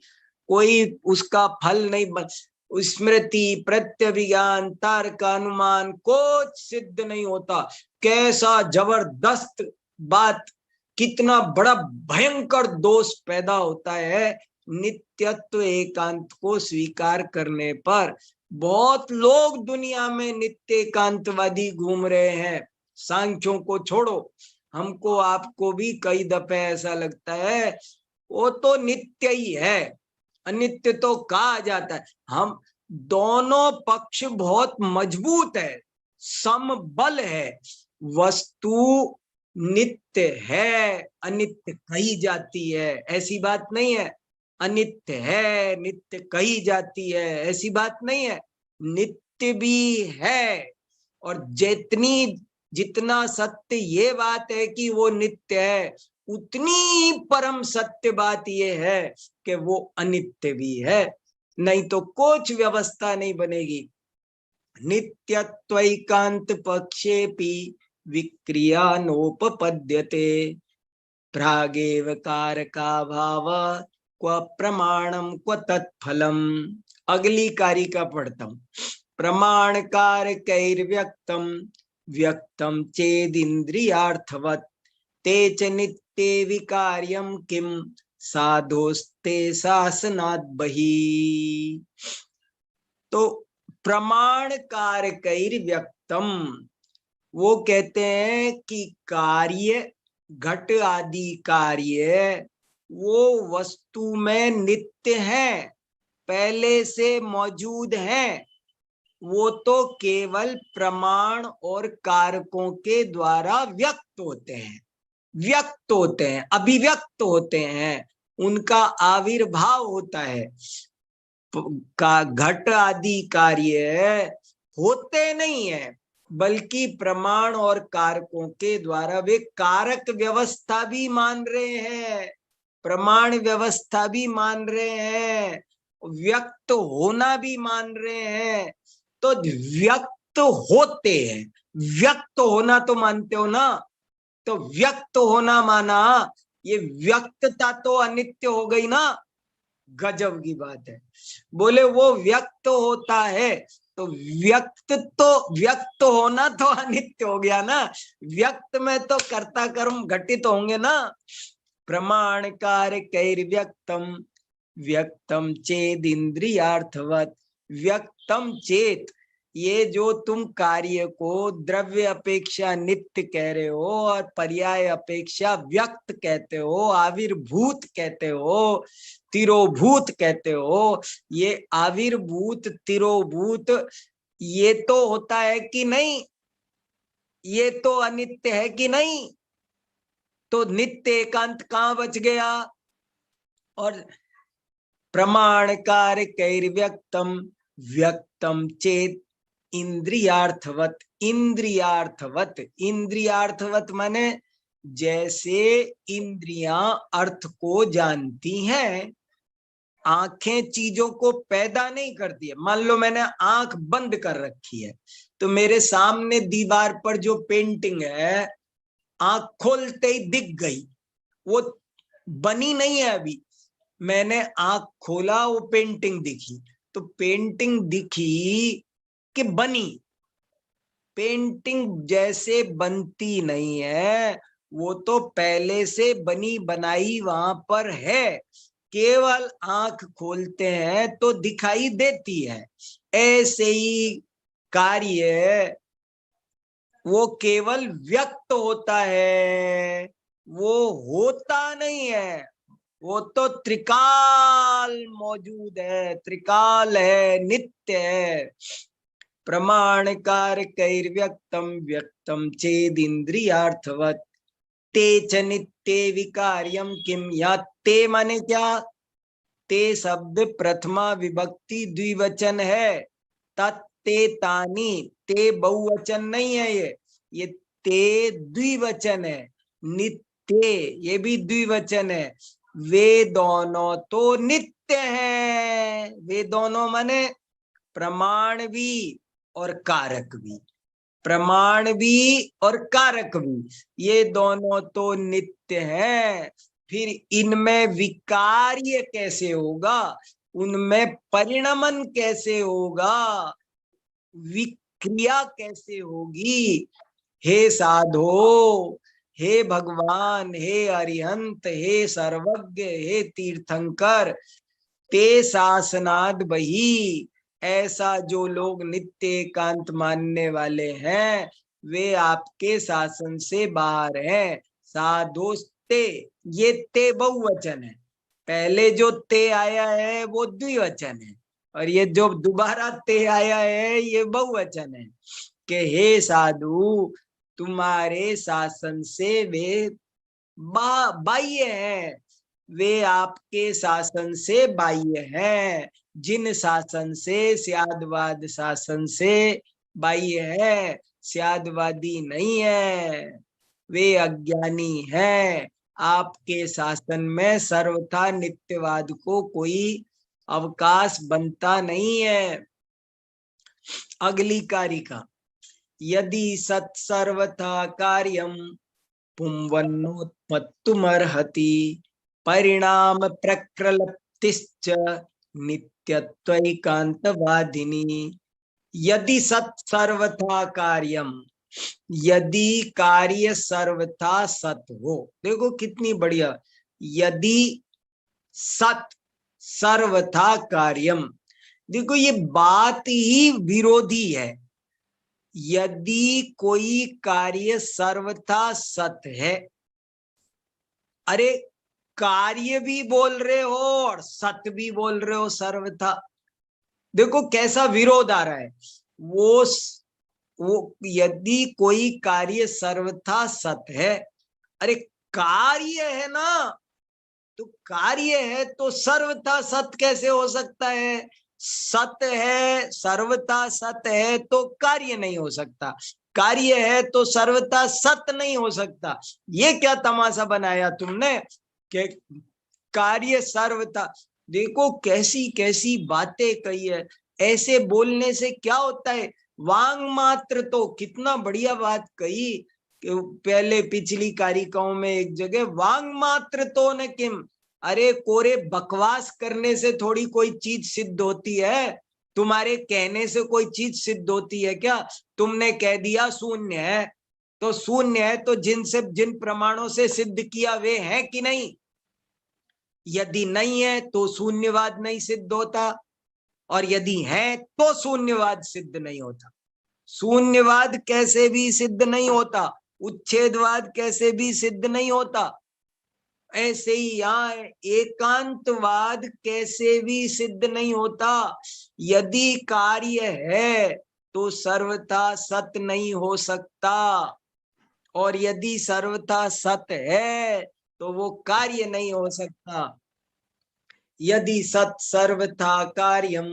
कोई उसका फल नहीं बन, स्मृति प्रत्यभिज्ञान तर्क अनुमान कुछ सिद्ध नहीं होता। कैसा जबरदस्त बात, कितना बड़ा भयंकर दोष पैदा होता है नित्यत्व एकांत को स्वीकार करने पर। बहुत लोग दुनिया में नित्य एकांतवादी घूम रहे हैं। सांख्यों को छोड़ो, हमको आपको भी कई दफे ऐसा लगता है वो तो नित्य ही है, अनित्य तो कहा जाता है। हम दोनों पक्ष बहुत मजबूत है, समबल है। वस्तु नित्य है, अनित्य कही जाती है, ऐसी बात नहीं है। अनित्य है, नित्य कही जाती है, ऐसी बात नहीं है। नित्य भी है। और जितना सत्य ये बात है कि वो नित्य है, उतनी परम सत्य बात ये है कि वो अनित्य भी है। नहीं तो कुछ व्यवस्था नहीं बनेगी। नित्यत्वैकांत पक्षेपि विक्रिया नोपपद्यते, प्रागेव कारका भाव क्व प्रमाणम क्व तत्फलम। अगली कारिका पढ़ता हूं। प्रमाण कारकैर्व्यक्तम व्यक्तम चेदिन्द्रियार्थवत्, ते च नित्ये विकार्यम किम साधोस्ते शासनात् बहि। तो प्रमाण कारकैर्व्यक्तम, वो कहते हैं कि कार्य, घट आदि कार्य वो वस्तु में नित्य है, पहले से मौजूद है। वो तो केवल प्रमाण और कारकों के द्वारा व्यक्त होते हैं, व्यक्त होते हैं, अभिव्यक्त होते हैं, उनका आविर्भाव होता है। का घट आदि कार्य होते नहीं है, बल्कि प्रमाण और कारकों के द्वारा वे कारक व्यवस्था भी मान रहे हैं, प्रमाण व्यवस्था भी मान रहे हैं, व्यक्त होना भी मान रहे हैं। तो व्यक्त होते हैं, व्यक्त होना तो मानते हो ना? तो व्यक्त होना माना, ये व्यक्तता तो अनित्य हो गई ना। गजब की बात है। बोले वो व्यक्त होता है तो व्यक्त होना तो अनित्य हो गया ना। व्यक्त में तो कर्ता कर्म घटित होंगे ना। प्रमाण कारकैर्व्यक्तम व्यक्तम चेद इंद्रियार्थवत्, व्यक्तम चेत, ये जो तुम कार्य को द्रव्य अपेक्षा नित्य कह रहे हो और पर्याय अपेक्षा व्यक्त कहते हो, आविर्भूत कहते हो, तिरोभूत कहते हो, ये आविर्भूत तिरोभूत ये तो होता है कि नहीं? ये तो अनित्य है कि नहीं? तो नित्य एकांत कहां बच गया? और प्रमाण कार्य कैर्व्यक्तम व्यक्तम चेत इंद्रियार्थवत। इंद्रियार्थवत, इंद्रियार्थवत माने जैसे इंद्रियां अर्थ को जानती हैं। आंखें चीजों को पैदा नहीं करती है। मान लो मैंने आंख बंद कर रखी है, तो मेरे सामने दीवार पर जो पेंटिंग है, आंख खोलते ही दिख गई। वो बनी नहीं है अभी, मैंने आंख खोला, वो पेंटिंग दिखी। तो पेंटिंग दिखी कि बनी? पेंटिंग जैसे बनती नहीं है, वो तो पहले से बनी बनाई वहां पर है, केवल आंख खोलते हैं तो दिखाई देती है। ऐसे ही कार्य वो केवल व्यक्त होता है, वो होता नहीं है। वो तो त्रिकाल मौजूद है, त्रिकाल है, नित्य है। प्रमाण कार्य कैर्व्यक्तम व्यक्तम चेद इंद्रियार्थवत ते च नित्ये विकार्यम किम। या ते माने क्या? ते शब्द प्रथमा विभक्ति द्विवचन है। तत्ते तानी, ते बहुवचन नहीं है। ये ते द्विवचन है। नित्य ये भी द्विवचन है। वे दोनों तो नित्य हैं। वे दोनों माने प्रमाण भी और कारक भी। प्रमाण भी और कारक भी, ये दोनों तो नित्य हैं। फिर इनमें विकार्य कैसे होगा? उनमें परिणमन कैसे होगा? विक्रिया कैसे होगी? हे साधो, हे भगवान, हे अरिहंत, हे सर्वज्ञ, हे तीर्थंकर, ते शासनाद बही। ऐसा जो लोग नित्य एकांत मानने वाले हैं, वे आपके शासन से बाहर हैं। साधोस्ते, ये ते बहुवचन है। पहले जो ते आया है वो द्विवचन है, और ये जो दोबारा ते आया है ये बहुवचन है। कि हे साधु, तुम्हारे शासन से वे बाह्य हैं। वे आपके शासन से बाह्य हैं। जिन शासन से, स्यादवाद शासन से बाह्य है, स्यादवादी नहीं है, वे अज्ञानी हैं। आपके शासन में सर्वथा नित्यवाद को कोई अवकाश बनता नहीं है। अगली कारिका, यदि सत्सर्वथा कार्यम पुंवन्नोत्पत्तुमर्हति परिणाम प्रकृलप्तिश्च नित्यत्वैकांतवादिनी। यदि सत् सर्वथा कार्यम, यदि कार्य सर्वथा सत हो। देखो कितनी बढ़िया। यदि सत सर्वथा कार्यम, देखो ये बात ही विरोधी है। यदि कोई कार्य सर्वथा सत है, अरे कार्य भी बोल रहे हो और सत भी बोल रहे हो सर्वथा। देखो कैसा विरोध आ रहा है। वो यदि कोई कार्य सर्वथा सत है, अरे कार्य है ना, तो कार्य है तो सर्वथा सत कैसे हो सकता है? सत है, सर्वथा सत है तो कार्य नहीं हो सकता। कार्य है तो सर्वथा सत नहीं हो सकता। ये क्या तमाशा बनाया तुमने कि कार्य सर्वथा। देखो कैसी कैसी बातें कही है। ऐसे बोलने से क्या होता है? वांग मात्र तो, कितना बढ़िया बात कही कि पहले पिछली कारिकाओं में एक जगह, वांग मात्र तो न किम। अरे कोरे बकवास करने से थोड़ी कोई चीज सिद्ध होती है। तुम्हारे कहने से कोई चीज सिद्ध होती है क्या? तुमने कह दिया शून्य है, तो शून्य है तो जिन प्रमाणों से सिद्ध किया वे हैं कि नहीं? यदि नहीं है तो शून्यवाद नहीं सिद्ध होता, और यदि है तो शून्यवाद सिद्ध नहीं होता। शून्यवाद कैसे भी सिद्ध नहीं होता, उच्छेदवाद कैसे भी सिद्ध नहीं होता। ऐसे ही यहाँ एकांतवाद कैसे भी सिद्ध नहीं होता। यदि कार्य है तो सर्वथा सत नहीं हो सकता, और यदि सर्वथा सत है तो वो कार्य नहीं हो सकता। यदि सत सर्वथा कार्यम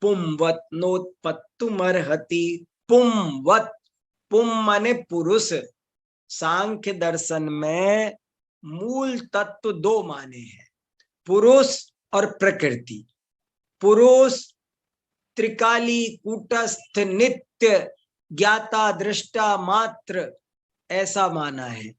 पुंवत नोत्पत्तुमर्हति। पुंवत, पुम माने पुरुष। सांख्य दर्शन में मूल तत्व दो माने हैं, पुरुष और प्रकृति। पुरुष त्रिकाली, कूटस्थ, नित्य, ज्ञाता, दृष्टा, मात्र, ऐसा माना है।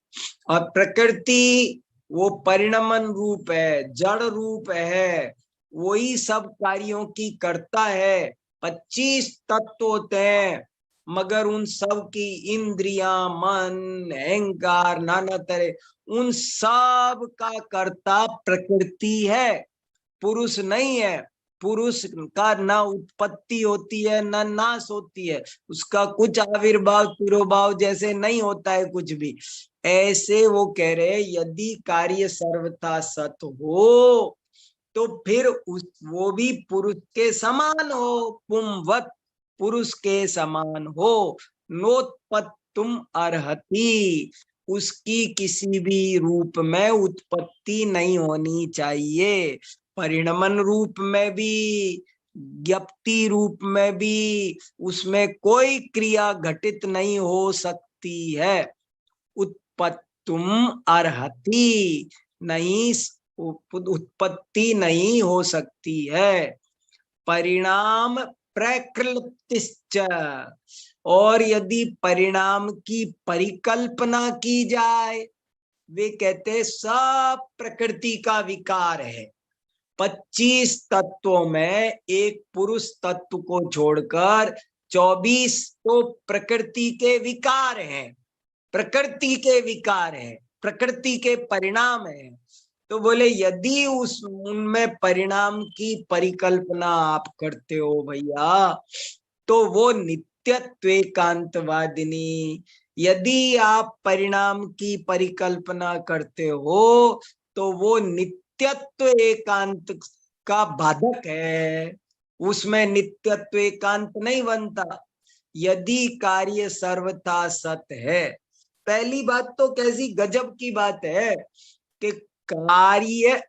और प्रकृति वो परिणमन रूप है, जड़ रूप है, वही सब कार्यों की करता है। 25 तत्व होते हैं, मगर उन सब की इंद्रियां, मन, अहंकार, नाना तरह, उन सब का कर्ता प्रकृति है, पुरुष नहीं है। पुरुष का ना उत्पत्ति होती है ना नाश होती है, उसका कुछ आविर्भाव तिरोभाव जैसे नहीं होता है कुछ भी। ऐसे वो कह रहे यदि कार्य सर्वथा सत हो तो फिर वो भी पुरुष के समान हो, पुंवत, पुरुष के समान हो। नोत्पत्तुम अर्हति, उसकी किसी भी रूप में उत्पत्ति नहीं होनी चाहिए। परिणमन रूप में भी, ज्ञप्ति रूप में भी, उसमें कोई क्रिया घटित नहीं हो सकती है। उत्पत्तुम अर्हति, नहीं, उत्पत्ति नहीं हो सकती है। परिणाम प्रकृतिश्च, और यदि परिणाम की परिकल्पना की जाए, वे कहते सब प्रकृति का विकार है। 25 तत्वों में एक पुरुष तत्व को छोड़कर 24 तो प्रकृति के विकार हैं, प्रकृति के विकार हैं, प्रकृति के परिणाम हैं। तो बोले यदि उनमें परिणाम की परिकल्पना आप करते हो भैया, तो वो नित्यत्व एकांतवादिनी। यदि आप परिणाम की परिकल्पना करते हो तो वो नित्यत्व एकांत का बाधक है, उसमें नित्यत्व एकांत नहीं बनता। यदि कार्य सर्वथा सत है, पहली बात तो कैसी गजब की बात है कि कार्य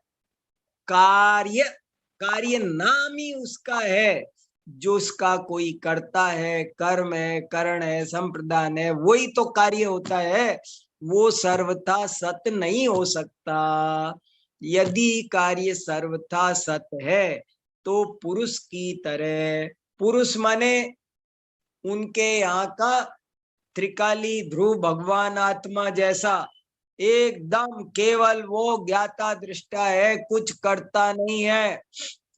कार्य कार्य नाम ही उसका है, जो उसका कोई करता है, कर्म है, करण है, संप्रदान है, वही तो कार्य होता है। वो सर्वथा सत नहीं हो सकता। यदि कार्य सर्वथा सत है तो पुरुष की तरह, पुरुष माने उनके यहाँ का त्रिकाली ध्रुव भगवान आत्मा जैसा, एकदम केवल वो ज्ञाता दृष्टा है, कुछ करता नहीं है,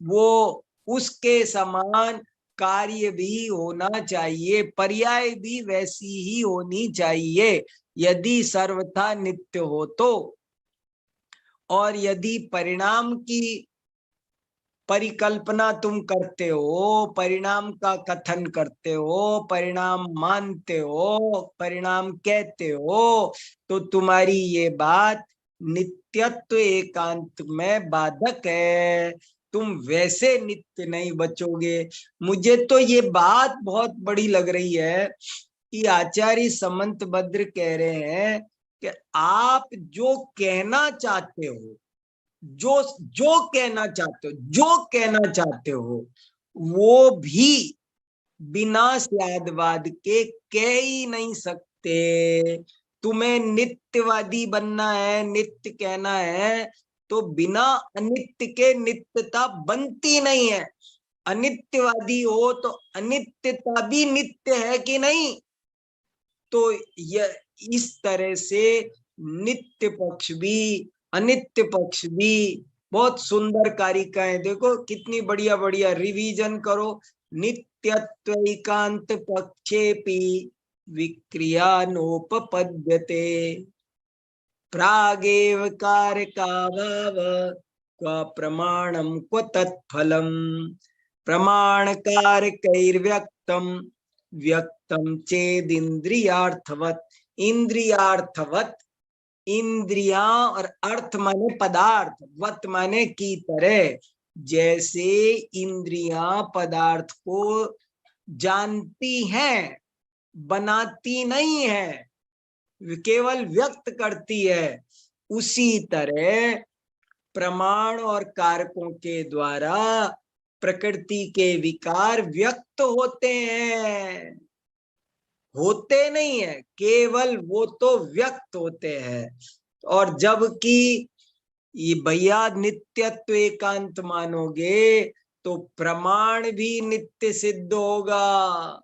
वो उसके समान कार्य भी होना चाहिए, पर्याय भी वैसी ही होनी चाहिए यदि सर्वथा नित्य हो तो। और यदि परिणाम की परिकल्पना तुम करते हो, परिणाम का कथन करते हो, परिणाम मानते हो, परिणाम कहते हो, तो तुम्हारी ये बात नित्यत्व एकांत में बाधक है, तुम वैसे नित्य नहीं बचोगे। मुझे तो ये बात बहुत बड़ी लग रही है कि आचार्य समंत भद्र कह रहे हैं कि आप जो कहना चाहते हो, जो कहना चाहते हो, जो कहना चाहते हो, वो भी बिना स्यादवाद के कह ही नहीं सकते। तुम्हें नित्यवादी बनना है, नित्य कहना है, तो बिना अनित्य के नित्यता बनती नहीं है। अनित्यवादी हो तो अनित्यता भी नित्य है कि नहीं। तो यह इस तरह से नित्य पक्ष भी अनित्य पक्ष भी बहुत सुंदर कारिकाएं, देखो कितनी बढ़िया बढ़िया, रिवीजन करो। नित्यत्व एकांत पक्षेपि विक्रिया नोपपद्यते, प्रागेव कारकाभाव क्व प्रमाणम क्व तत्फलम, प्रमाण कारकैर्व्यक्तम व्यक्तम चेदिंद्रियार्थवत। इंद्रियार्थवत, इंद्रिया और अर्थ माने पदार्थ, वत माने की तरह, जैसे इंद्रियां पदार्थ को जानती हैं, बनाती नहीं है, केवल व्यक्त करती है। उसी तरह प्रमाण और कारकों के द्वारा प्रकृति के विकार व्यक्त होते हैं, होते नहीं है, केवल वो तो व्यक्त होते हैं। और जबकि ये भैया नित्यत्व एकांत मानोगे तो प्रमाण भी नित्य सिद्ध होगा,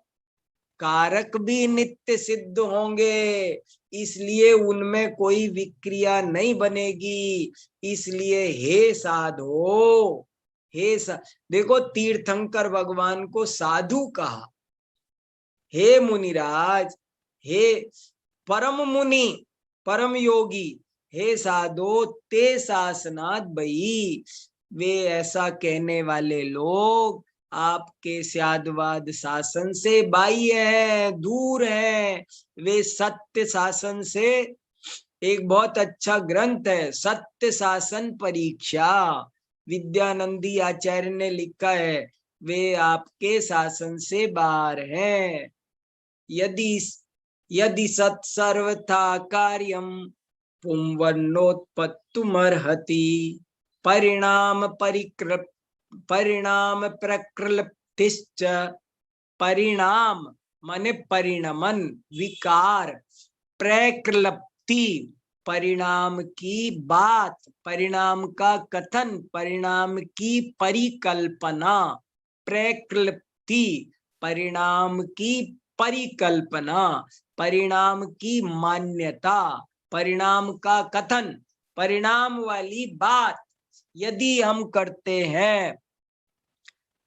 कारक भी नित्य सिद्ध होंगे, इसलिए उनमें कोई विक्रिया नहीं बनेगी। इसलिए हे साधो, देखो तीर्थंकर भगवान को साधु कहा, हे मुनिराज, हे परम मुनि, परम योगी, हे साधो ते शासनाथ भई। वे ऐसा कहने वाले लोग आपके स्यादवाद शासन से बाह्य है, दूर है। वे सत्य शासन से, एक बहुत अच्छा ग्रंथ है सत्य शासन परीक्षा, विद्यानंदी आचार्य ने लिखा है, वे आपके शासन से बाहर हैं। यदि सत्सर्वथा कार्यम पुंवन्नोत्पत्तुमर्हति परिणाम प्रकृतिश्च। परिणाम माने परिणमन, विकार, प्रकृति परिणाम की बात, परिणाम का कथन, परिणाम की परिकल्पना, प्रकृति परिणाम की परिकल्पना, परिणाम की मान्यता, परिणाम का कथन, परिणाम वाली बात यदि हम करते हैं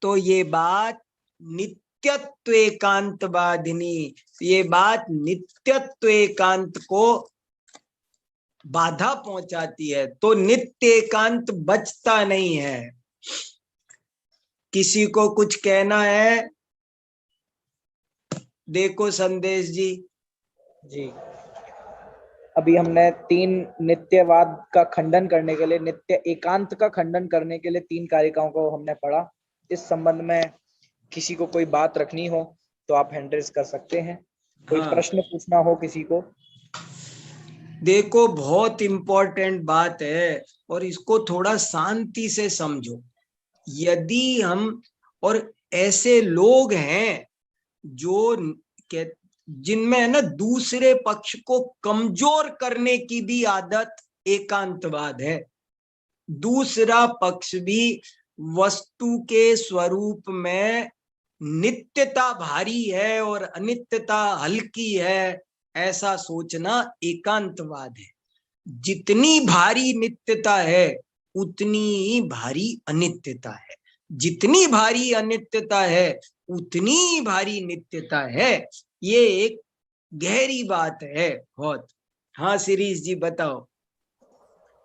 तो ये बात नित्यत्व एकांतवादिनी, ये बात नित्यत्व एकांत को बाधा पहुंचाती है, तो नित्य एकांत बचता नहीं है। किसी को कुछ कहना है? देखो संदेश जी। जी, अभी हमने 3 नित्यवाद का खंडन करने के लिए, नित्य एकांत का खंडन करने के लिए 3 कारिकाओं को हमने पढ़ा। इस संबंध में किसी को कोई बात रखनी हो तो आप हैंड रेज कर सकते हैं। कोई प्रश्न पूछना हो किसी को? देखो बहुत इंपॉर्टेंट बात है और इसको थोड़ा शांति से समझो। यदि हम, और ऐसे लोग हैं जो जिनमें है ना दूसरे पक्ष को कमजोर करने की भी आदत एकांतवाद है। दूसरा पक्ष भी वस्तु के स्वरूप में नित्यता भारी है और अनित्यता हल्की है, ऐसा सोचना एकांतवाद है। जितनी भारी नित्यता है उतनी ही भारी अनित्यता है, जितनी भारी अनित्यता है उतनी भारी नित्यता है। ये एक गहरी बात है बहुत। हाँ शिरीष जी बताओ।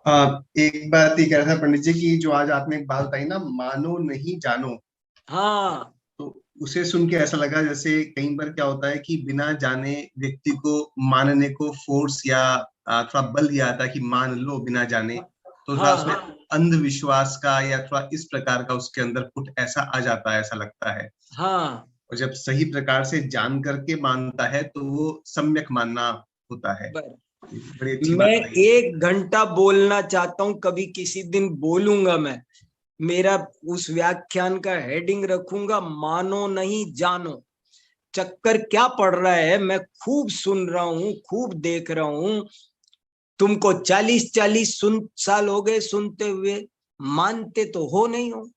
एक बात ये कह रहा था पंडित जी की, जो आज आपने एक बात बताई ना, मानो नहीं जानो। हाँ, तो उसे सुन के ऐसा लगा जैसे कई बार क्या होता है कि बिना जाने व्यक्ति को मानने को फोर्स या थोड़ा बल दिया जाता है कि मान लो बिना जाने, तो थोड़ा उसमें अंधविश्वास का या थोड़ा इस प्रकार का उसके अंदर पुट ऐसा आ जाता है, ऐसा लगता है। हाँ, और जब सही प्रकार से जान करके मानता है तो वो सम्यक मानना होता है। बड़ी अच्छी मैं बात है। 1 घंटा बोलना चाहता हूँ, कभी किसी दिन बोलूंगा। मैं मेरा उस व्याख्यान का हेडिंग रखूंगा मानो नहीं जानो। चक्कर क्या पड़ रहा है, मैं खूब सुन रहा हूँ, खूब देख रहा हूँ। तुमको 40 साल हो गए सुनते हुए, मानते तो हो नहीं हो।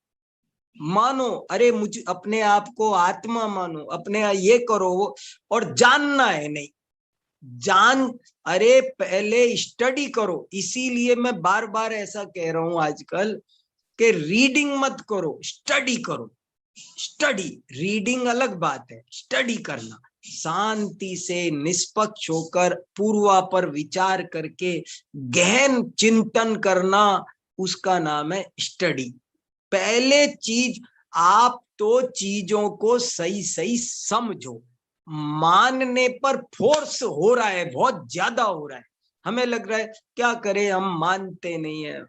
मानो, अरे मुझे अपने आप को आत्मा मानो, अपने ये करो वो, और जानना है नहीं जान। अरे पहले स्टडी करो। इसीलिए मैं बार बार ऐसा कह रहा हूं आजकल कि रीडिंग मत करो, स्टडी करो। स्टडी, रीडिंग अलग बात है, स्टडी करना शांति से निष्पक्ष होकर पूर्वापर विचार करके गहन चिंतन करना, उसका नाम है स्टडी। पहले चीज आप तो चीजों को सही सही समझो। मानने पर फोर्स हो रहा है, बहुत ज्यादा हो रहा है। हमें लग रहा है क्या करें, हम मानते नहीं है।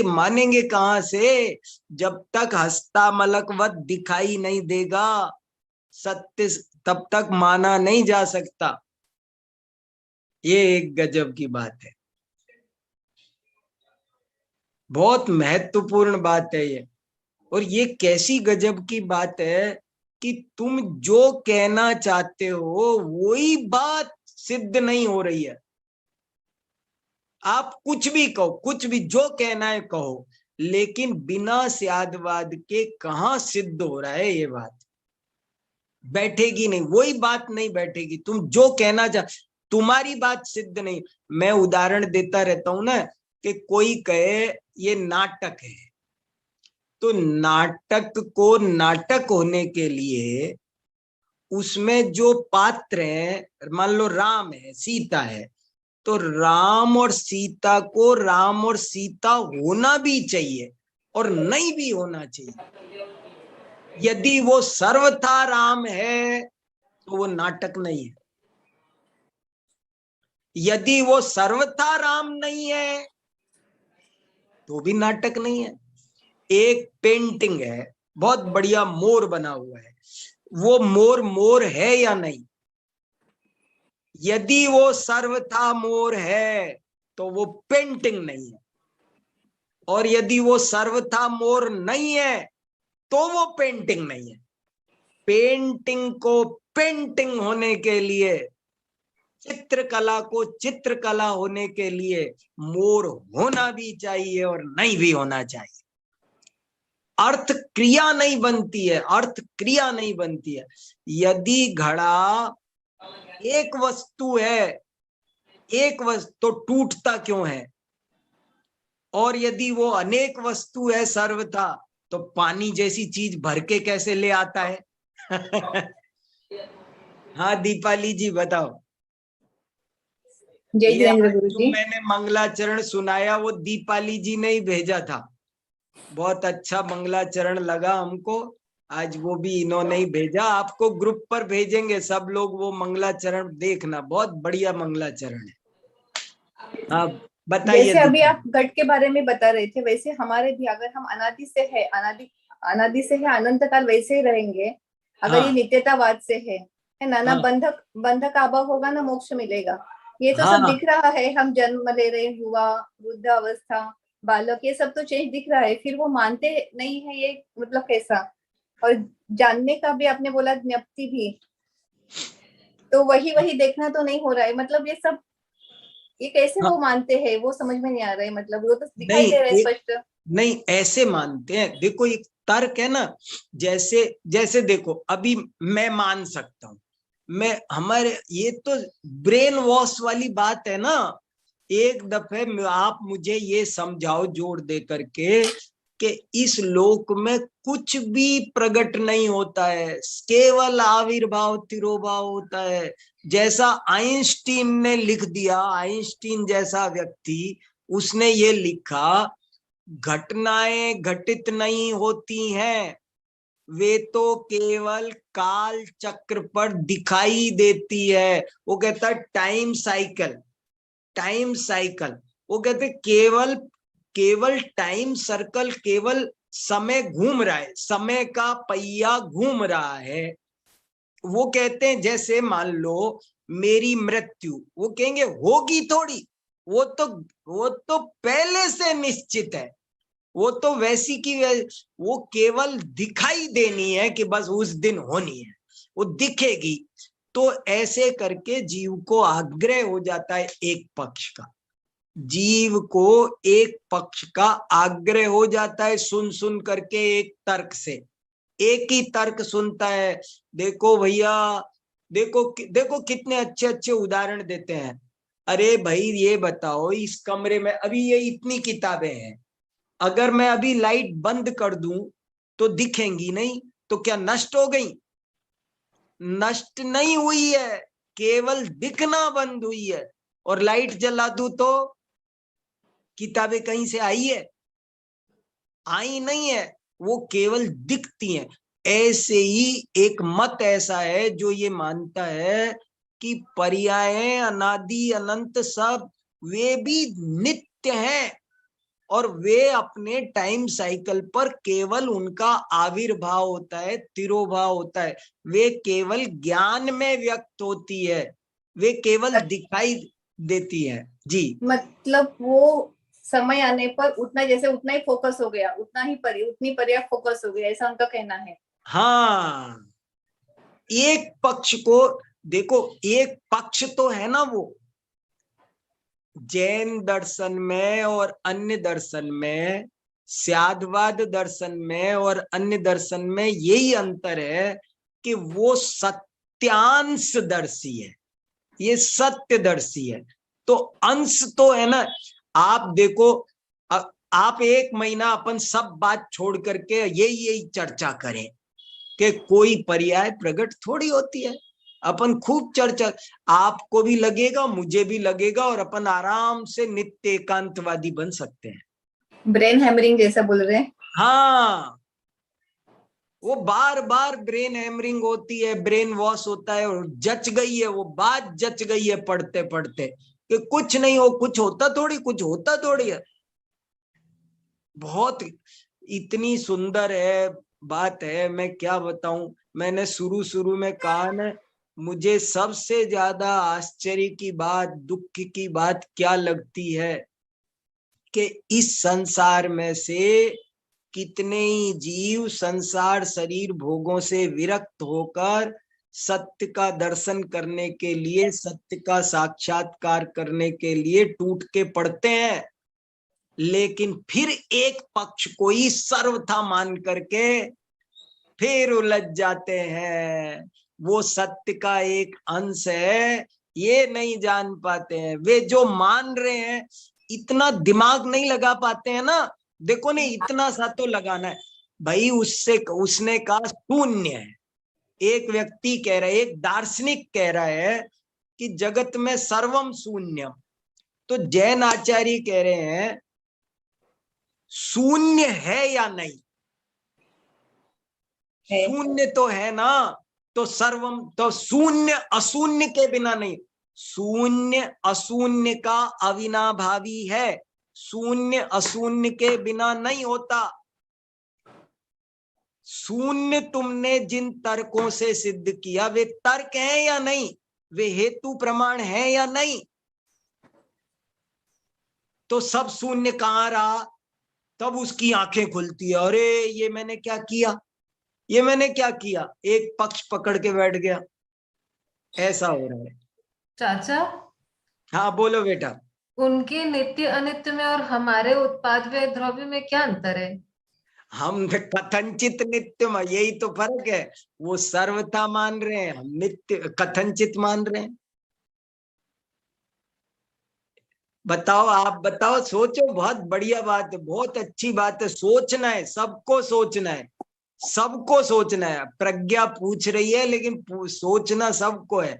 मानेंगे कहां से, जब तक हस्ता मलकवत दिखाई नहीं देगा। सत्य तब तक माना नहीं जा सकता। ये एक गजब की बात है, बहुत महत्वपूर्ण बात है ये। और ये कैसी गजब की बात है कि तुम जो कहना चाहते हो वही बात सिद्ध नहीं हो रही है। आप कुछ भी कहो, कुछ भी जो कहना है कहो, लेकिन बिना स्यादवाद के कहाँ सिद्ध हो रहा है ये बात? बैठेगी नहीं, वही बात नहीं बैठेगी। तुम जो कहना चाह, तुम्हारी बात सिद्ध नहीं। मैं उदाहरण देता रहता हूं ना कि कोई कहे ये नाटक है, तो नाटक को नाटक होने के लिए उसमें जो पात्र हैं, मान लो राम है, सीता है, तो राम और सीता को राम और सीता होना भी चाहिए और नहीं भी होना चाहिए। यदि वो सर्वथा राम है तो वो नाटक नहीं है, यदि वो सर्वथा राम नहीं है तो भी नाटक नहीं है। एक पेंटिंग है, बहुत बढ़िया मोर बना हुआ है, वो मोर मोर है या नहीं? यदि वो सर्वथा मोर है तो वो पेंटिंग नहीं है, और यदि वो सर्वथा मोर नहीं है तो वो पेंटिंग नहीं है। पेंटिंग को पेंटिंग होने के लिए, चित्रकला को चित्रकला होने के लिए मोर होना भी चाहिए और नहीं भी होना चाहिए। अर्थ क्रिया नहीं बनती है, अर्थ क्रिया नहीं बनती है। यदि घड़ा एक वस्तु है, एक वस्तु तो टूटता क्यों है? और यदि वो अनेक वस्तु है सर्वथा, तो पानी जैसी चीज भर के कैसे ले आता है? हाँ दीपाली जी बताओ। जय ये जितेंद्र आज गुरु जो जी। मैंने मंगलाचरण सुनाया वो दीपाली जी ने ही भेजा था, बहुत अच्छा मंगलाचरण लगा हमको। आज वो भी इन्होंने ही भेजा, आपको ग्रुप पर भेजेंगे सब लोग वो मंगलाचरण देखना, बहुत बढ़िया मंगलाचरण है। हाँ बताइए जैसे अभी आप दीपाली। घट के बारे में बता रहे थे, वैसे हमारे भी अगर हम अनादि से है, अनादि से है अनंत काल वैसे ही रहेंगे। अगर ये हाँ नित्यतावाद से है ना, ना हाँ बंधक बंधक आभा होगा ना मोक्ष मिलेगा। ये तो सब हाँ दिख रहा है, हम जन्म ले रहे, युवा, वृद्ध अवस्था, बालक, ये सब तो चेंज दिख रहा है, फिर वो मानते नहीं है, ये मतलब कैसा? और जानने का भी आपने बोला, ज्ञप्ति भी, तो वही वही देखना तो नहीं हो रहा है। मतलब ये सब, ये कैसे हाँ। वो मानते हैं, वो समझ में नहीं आ रहा है। मतलब वो तो दिखाई नहीं दे रहा है स्पष्ट। नहीं ऐसे मानते हैं, देखो एक तर्क है ना। जैसे जैसे देखो अभी मैं मान सकता हूं, मैं हमारे ये तो ब्रेन वॉश वाली बात है ना। एक दफे आप मुझे ये समझाओ जोड़ दे करके कि इस लोक में कुछ भी प्रकट नहीं होता है, केवल आविर्भाव तिरोभाव होता है। जैसा आइंस्टीन ने लिख दिया, आइंस्टीन जैसा व्यक्ति, उसने ये लिखा घटनाएं घटित नहीं होती हैं, वे तो केवल काल चक्र पर दिखाई देती है। वो कहता है टाइम साइकिल, टाइम साइकिल। वो कहते केवल केवल टाइम सर्कल, केवल समय घूम रहा है, समय का पहिया घूम रहा है। वो कहते हैं जैसे मान लो मेरी मृत्यु, वो कहेंगे होगी थोड़ी, वो तो पहले से निश्चित है, वो तो वैसी की वो केवल दिखाई देनी है कि बस उस दिन होनी है, वो दिखेगी। तो ऐसे करके जीव को आग्रह हो जाता है एक पक्ष का, जीव को एक पक्ष का आग्रह हो जाता है सुन सुन करके, एक तर्क से, एक ही तर्क सुनता है। देखो भैया, देखो देखो कितने अच्छे अच्छे उदाहरण देते हैं। अरे भाई ये बताओ, इस कमरे में अभी ये इतनी किताबें हैं, अगर मैं अभी लाइट बंद कर दूं तो दिखेंगी नहीं, तो क्या नष्ट हो गई? नष्ट नहीं हुई है, केवल दिखना बंद हुई है। और लाइट जला दूं तो किताबें कहीं से आई है? आई नहीं है, वो केवल दिखती हैं। ऐसे ही एक मत ऐसा है जो ये मानता है कि पर्याय अनादि अनंत सब वे भी नित्य हैं और वे अपने टाइम साइकिल पर केवल उनका आविर्भाव होता है, तिरोभाव होता है, वे केवल ज्ञान में व्यक्त होती है, वे केवल दिखाई देती है। जी, मतलब वो समय आने पर उतना जैसे उतना ही फोकस हो गया, उतना ही उतनी पर्याप्त फोकस हो गया, ऐसा उनका कहना है। हाँ, एक पक्ष को देखो, एक पक्ष तो है ना वो। जैन दर्शन में और अन्य दर्शन में, स्याद्वाद दर्शन में और अन्य दर्शन में यही अंतर है कि वो सत्यांशदर्शी है, ये सत्यदर्शी है। तो अंश तो है ना। आप देखो, आप एक महीना अपन सब बात छोड़ करके यही चर्चा करें कि कोई पर्याय प्रकट थोड़ी होती है। अपन खूब चर्चा, आपको भी लगेगा, मुझे भी लगेगा, और अपन आराम से नित्य एकांतवादी बन सकते हैं। ब्रेन हैमरिंग जैसा बोल रहे हैं। हाँ, वो बार बार ब्रेन हैमरिंग होती है, ब्रेन वॉश होता है, और जच गई है वो बात, जच गई है पढ़ते पढ़ते कि कुछ नहीं हो, कुछ होता थोड़ी है। बहुत इतनी सुंदर है बात है, मैं क्या बताऊं। मैंने शुरू में कहा ना, मुझे सबसे ज्यादा आश्चर्य की बात, दुख की बात क्या लगती है कि इस संसार में से कितने ही जीव संसार शरीर भोगों से विरक्त होकर सत्य का दर्शन करने के लिए, सत्य का साक्षात्कार करने के लिए टूट के पड़ते हैं, लेकिन फिर एक पक्ष को ही सर्वथा मान करके फिर उलझ जाते हैं। वो सत्य का एक अंश है, ये नहीं जान पाते हैं। वे जो मान रहे हैं, इतना दिमाग नहीं लगा पाते हैं ना। देखो ने, इतना सा तो लगाना है भाई। उसने कहा शून्य है। एक व्यक्ति कह रहा है, एक दार्शनिक कह रहा है कि जगत में सर्वम शून्यम। तो जैन आचार्य कह रहे हैं शून्य है या नहीं? शून्य तो है ना। तो सर्वम तो शून्य अशून्य के बिना नहीं, शून्य अशून्य का अविनाभावी है, शून्य अशून्य के बिना नहीं होता। शून्य तुमने जिन तर्कों से सिद्ध किया, वे तर्क हैं या नहीं, वे हेतु प्रमाण हैं या नहीं? तो सब शून्य कहां रहा? तब उसकी आंखें खुलती है, अरे ये मैंने क्या किया, ये मैंने क्या किया। एक पक्ष पकड़ के बैठ गया, ऐसा हो रहा है। चाचा, हाँ बोलो बेटा। उनके नित्य अनित्य में और हमारे उत्पाद व द्रव्य में क्या अंतर है? हम कथनचित नित्य में, यही तो फर्क है। वो सर्वथा मान रहे हैं, हम नित्य कथनचित मान रहे हैं। बताओ, आप बताओ, सोचो। बहुत बढ़िया बात है, बहुत अच्छी बात है। सोचना है, सबको सोचना है, सबको सोचना है। प्रज्ञा पूछ रही है, लेकिन सोचना सबको है।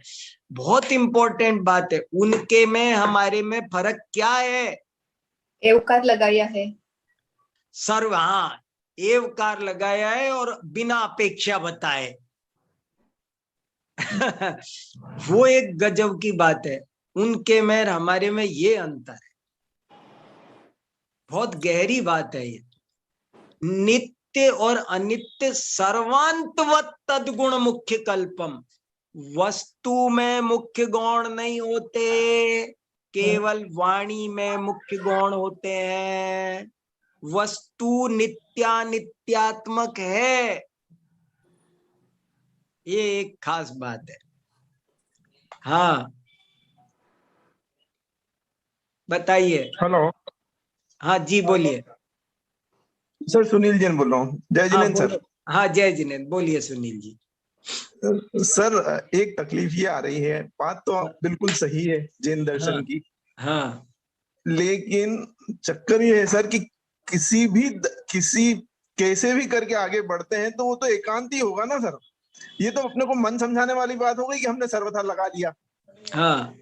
बहुत इंपॉर्टेंट बात है। उनके में हमारे में फर्क क्या है? एवकार लगाया है। सर्व, हाँ, एवकार लगाया है और बिना अपेक्षा बताए। वो एक गजब की बात है। उनके में हमारे में ये अंतर है, बहुत गहरी बात है ये। नित्य और अनित्य सर्वांतवत तद्गुण मुख्य कल्पम। वस्तु में मुख्य गौण नहीं होते, केवल वाणी में मुख्य गौण होते हैं। वस्तु नित्यात्मक है, ये एक खास बात है। हाँ बताइए। हेलो। हाँ जी बोलिए। सर सुनील जैन बोल रहा हूँ। जय हाँ जिनेन्द्र सर। हाँ जय जिनेन्द्र, बोलिए सुनील जी। सर एक तकलीफ ये आ रही है, बात तो बिल्कुल सही है जैन दर्शन हाँ, की, हाँ लेकिन चक्कर ये है सर कि किसी कैसे भी करके आगे बढ़ते हैं तो वो तो एकांत ही होगा ना सर। ये तो अपने को मन समझाने वाली बात हो गई कि हमने सर्वथा लगा दिया। हाँ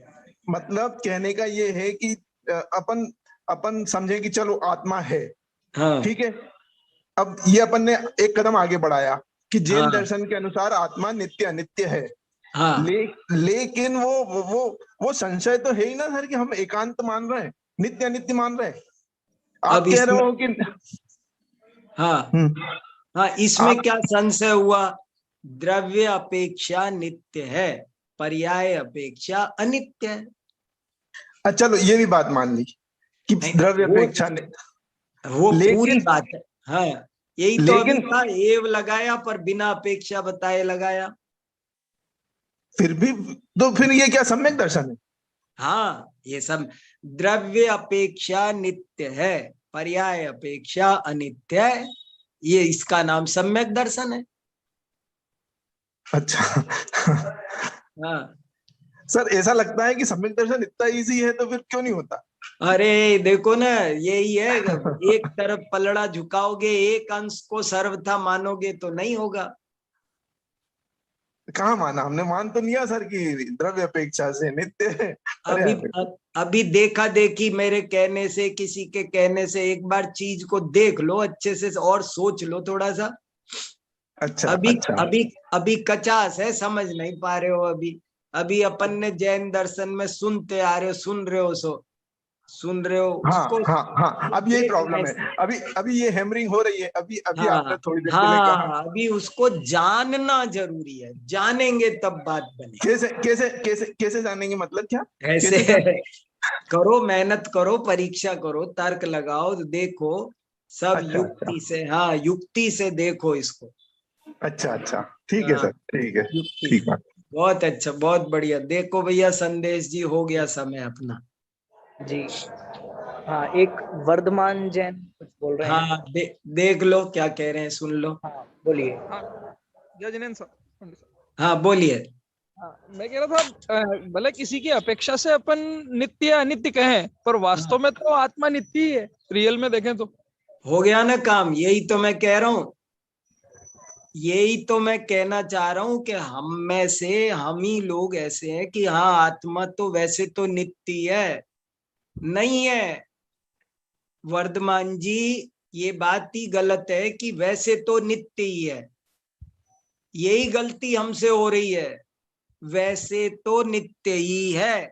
मतलब कहने का ये है कि अपन समझे कि चलो आत्मा है, हाँ ठीक है। अब ये अपन ने एक कदम आगे बढ़ाया कि जैन हाँ दर्शन के अनुसार आत्मा नित्य अनित्य है। हाँ लेकिन वो संशय तो है ही ना सर कि हम एकांत मान रहे हैं, नित्य अनित्य मान रहे हैं। आप कह रहे हो कि हाँ हाँ, इसमें क्या संशय हुआ? द्रव्य अपेक्षा नित्य है, पर्याय अपेक्षा अनित्य है। अच्छा, चलो ये भी बात मान ली कि द्रव्य अपेक्षा वो पूरी बात है। हाँ, यही तो अभी लेकिन था, एव लगाया पर बिना अपेक्षा बताए लगाया। फिर भी तो फिर ये क्या सम्यक दर्शन है? हाँ, ये सब द्रव्य अपेक्षा नित्य है, पर्याय अपेक्षा अनित्य है, ये इसका नाम सम्यक दर्शन है। अच्छा। हाँ सर, ऐसा लगता है कि सम्यक दर्शन इतना इजी है तो फिर क्यों नहीं होता? अरे देखो ना, यही है, एक तरफ पलड़ा झुकाओगे, एक अंश को सर्वथा मानोगे तो नहीं होगा। कहाँ माना हमने? मान तो लिया सर कि द्रव्य अपेक्षा से नित्य है। अभी देखा देखी मेरे कहने से, किसी के कहने से एक बार चीज को देख लो अच्छे से और सोच लो थोड़ा सा। अच्छा अभी अच्छा। अभी कचास है, समझ नहीं पा रहे हो। अभी अपन ने जैन दर्शन में सुनते आ रहे हो, सुन रहे हो हाँ उसको। हाँ हाँ, अब यही प्रॉब्लम है। अभी ये हैमरिंग हो रही है। अभी हाँ आपने थोड़ी देर पहले कहा। अभी उसको जानना जरूरी है, जानेंगे तब बात बनेगी। कैसे कैसे कैसे कैसे जानेंगे? मतलब क्या? ऐसे करो, मेहनत करो, परीक्षा करो, तर्क लगाओ, देखो सब अच्छा, युक्ति से। हाँ, युक्ति से देखो इसको। अच्छा अच्छा, ठीक है हाँ, सर, ठीक है, युक्ति। ठीक बात। बहुत अच्छा, बहुत बढ़िया। देखो भैया संदेश जी, हो गया समय अपना जी। हाँ, एक वर्धमान जैन कुछ बोल रहे हैं। हाँ, देख लो क्या कह रहे हैं, सुन लो। हाँ बोलिए। जय जिनेन्द्र सर। हाँ बोलिए। हाँ, मैं कह रहा था भले किसी की अपेक्षा से अपन नित्य अनित्य कहें, पर वास्तव में तो आत्मा नित्य ही है, रियल में देखें तो। हो गया ना काम। यही तो मैं कह रहा हूँ, यही तो मैं कहना चाह रहा हूं कि हम में से हम ही लोग ऐसे हैं कि हाँ, आत्मा तो वैसे तो नित्य है, नहीं है वर्धमान जी, ये बात ही गलत है कि वैसे तो नित्य ही है। यही गलती हमसे हो रही है, वैसे तो नित्य ही है,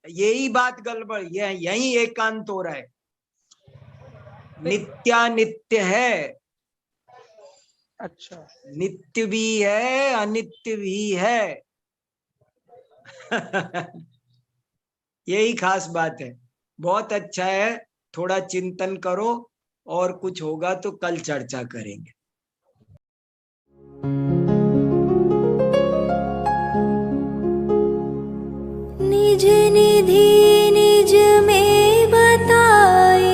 यही बात गड़बड़, यही एकांत हो रहा है। नित्यानित्य है। अच्छा, नित्य भी है, अनित्य भी है। यही खास बात है। बहुत अच्छा है, थोड़ा चिंतन करो, और कुछ होगा तो कल चर्चा करेंगे। निज निधि निज में बताए,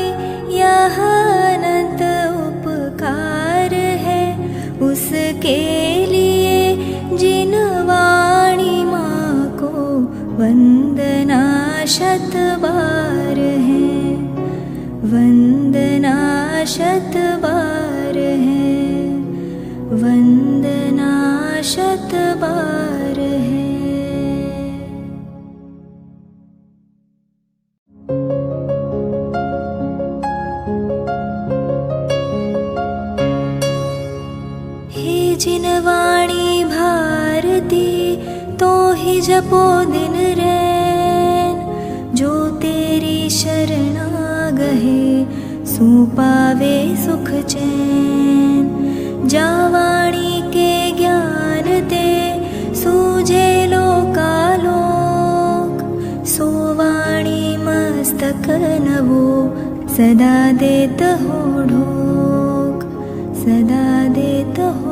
यह अनंत उपकार है उसके लिए जिन वाणी माँ को वंदना शत बार है, वंदना शत बार है, वंदना शत बार है। हे जिन वाणी भारती, तो ही जपो दिन रैन, जो तेरी शरणा गहे सो पावे सुख चैन। जा वाणी के ज्ञान दे सूझे लोकालोक, सो वाणी मस्तक नवो सदा देत हो ढोक, सदा देत हो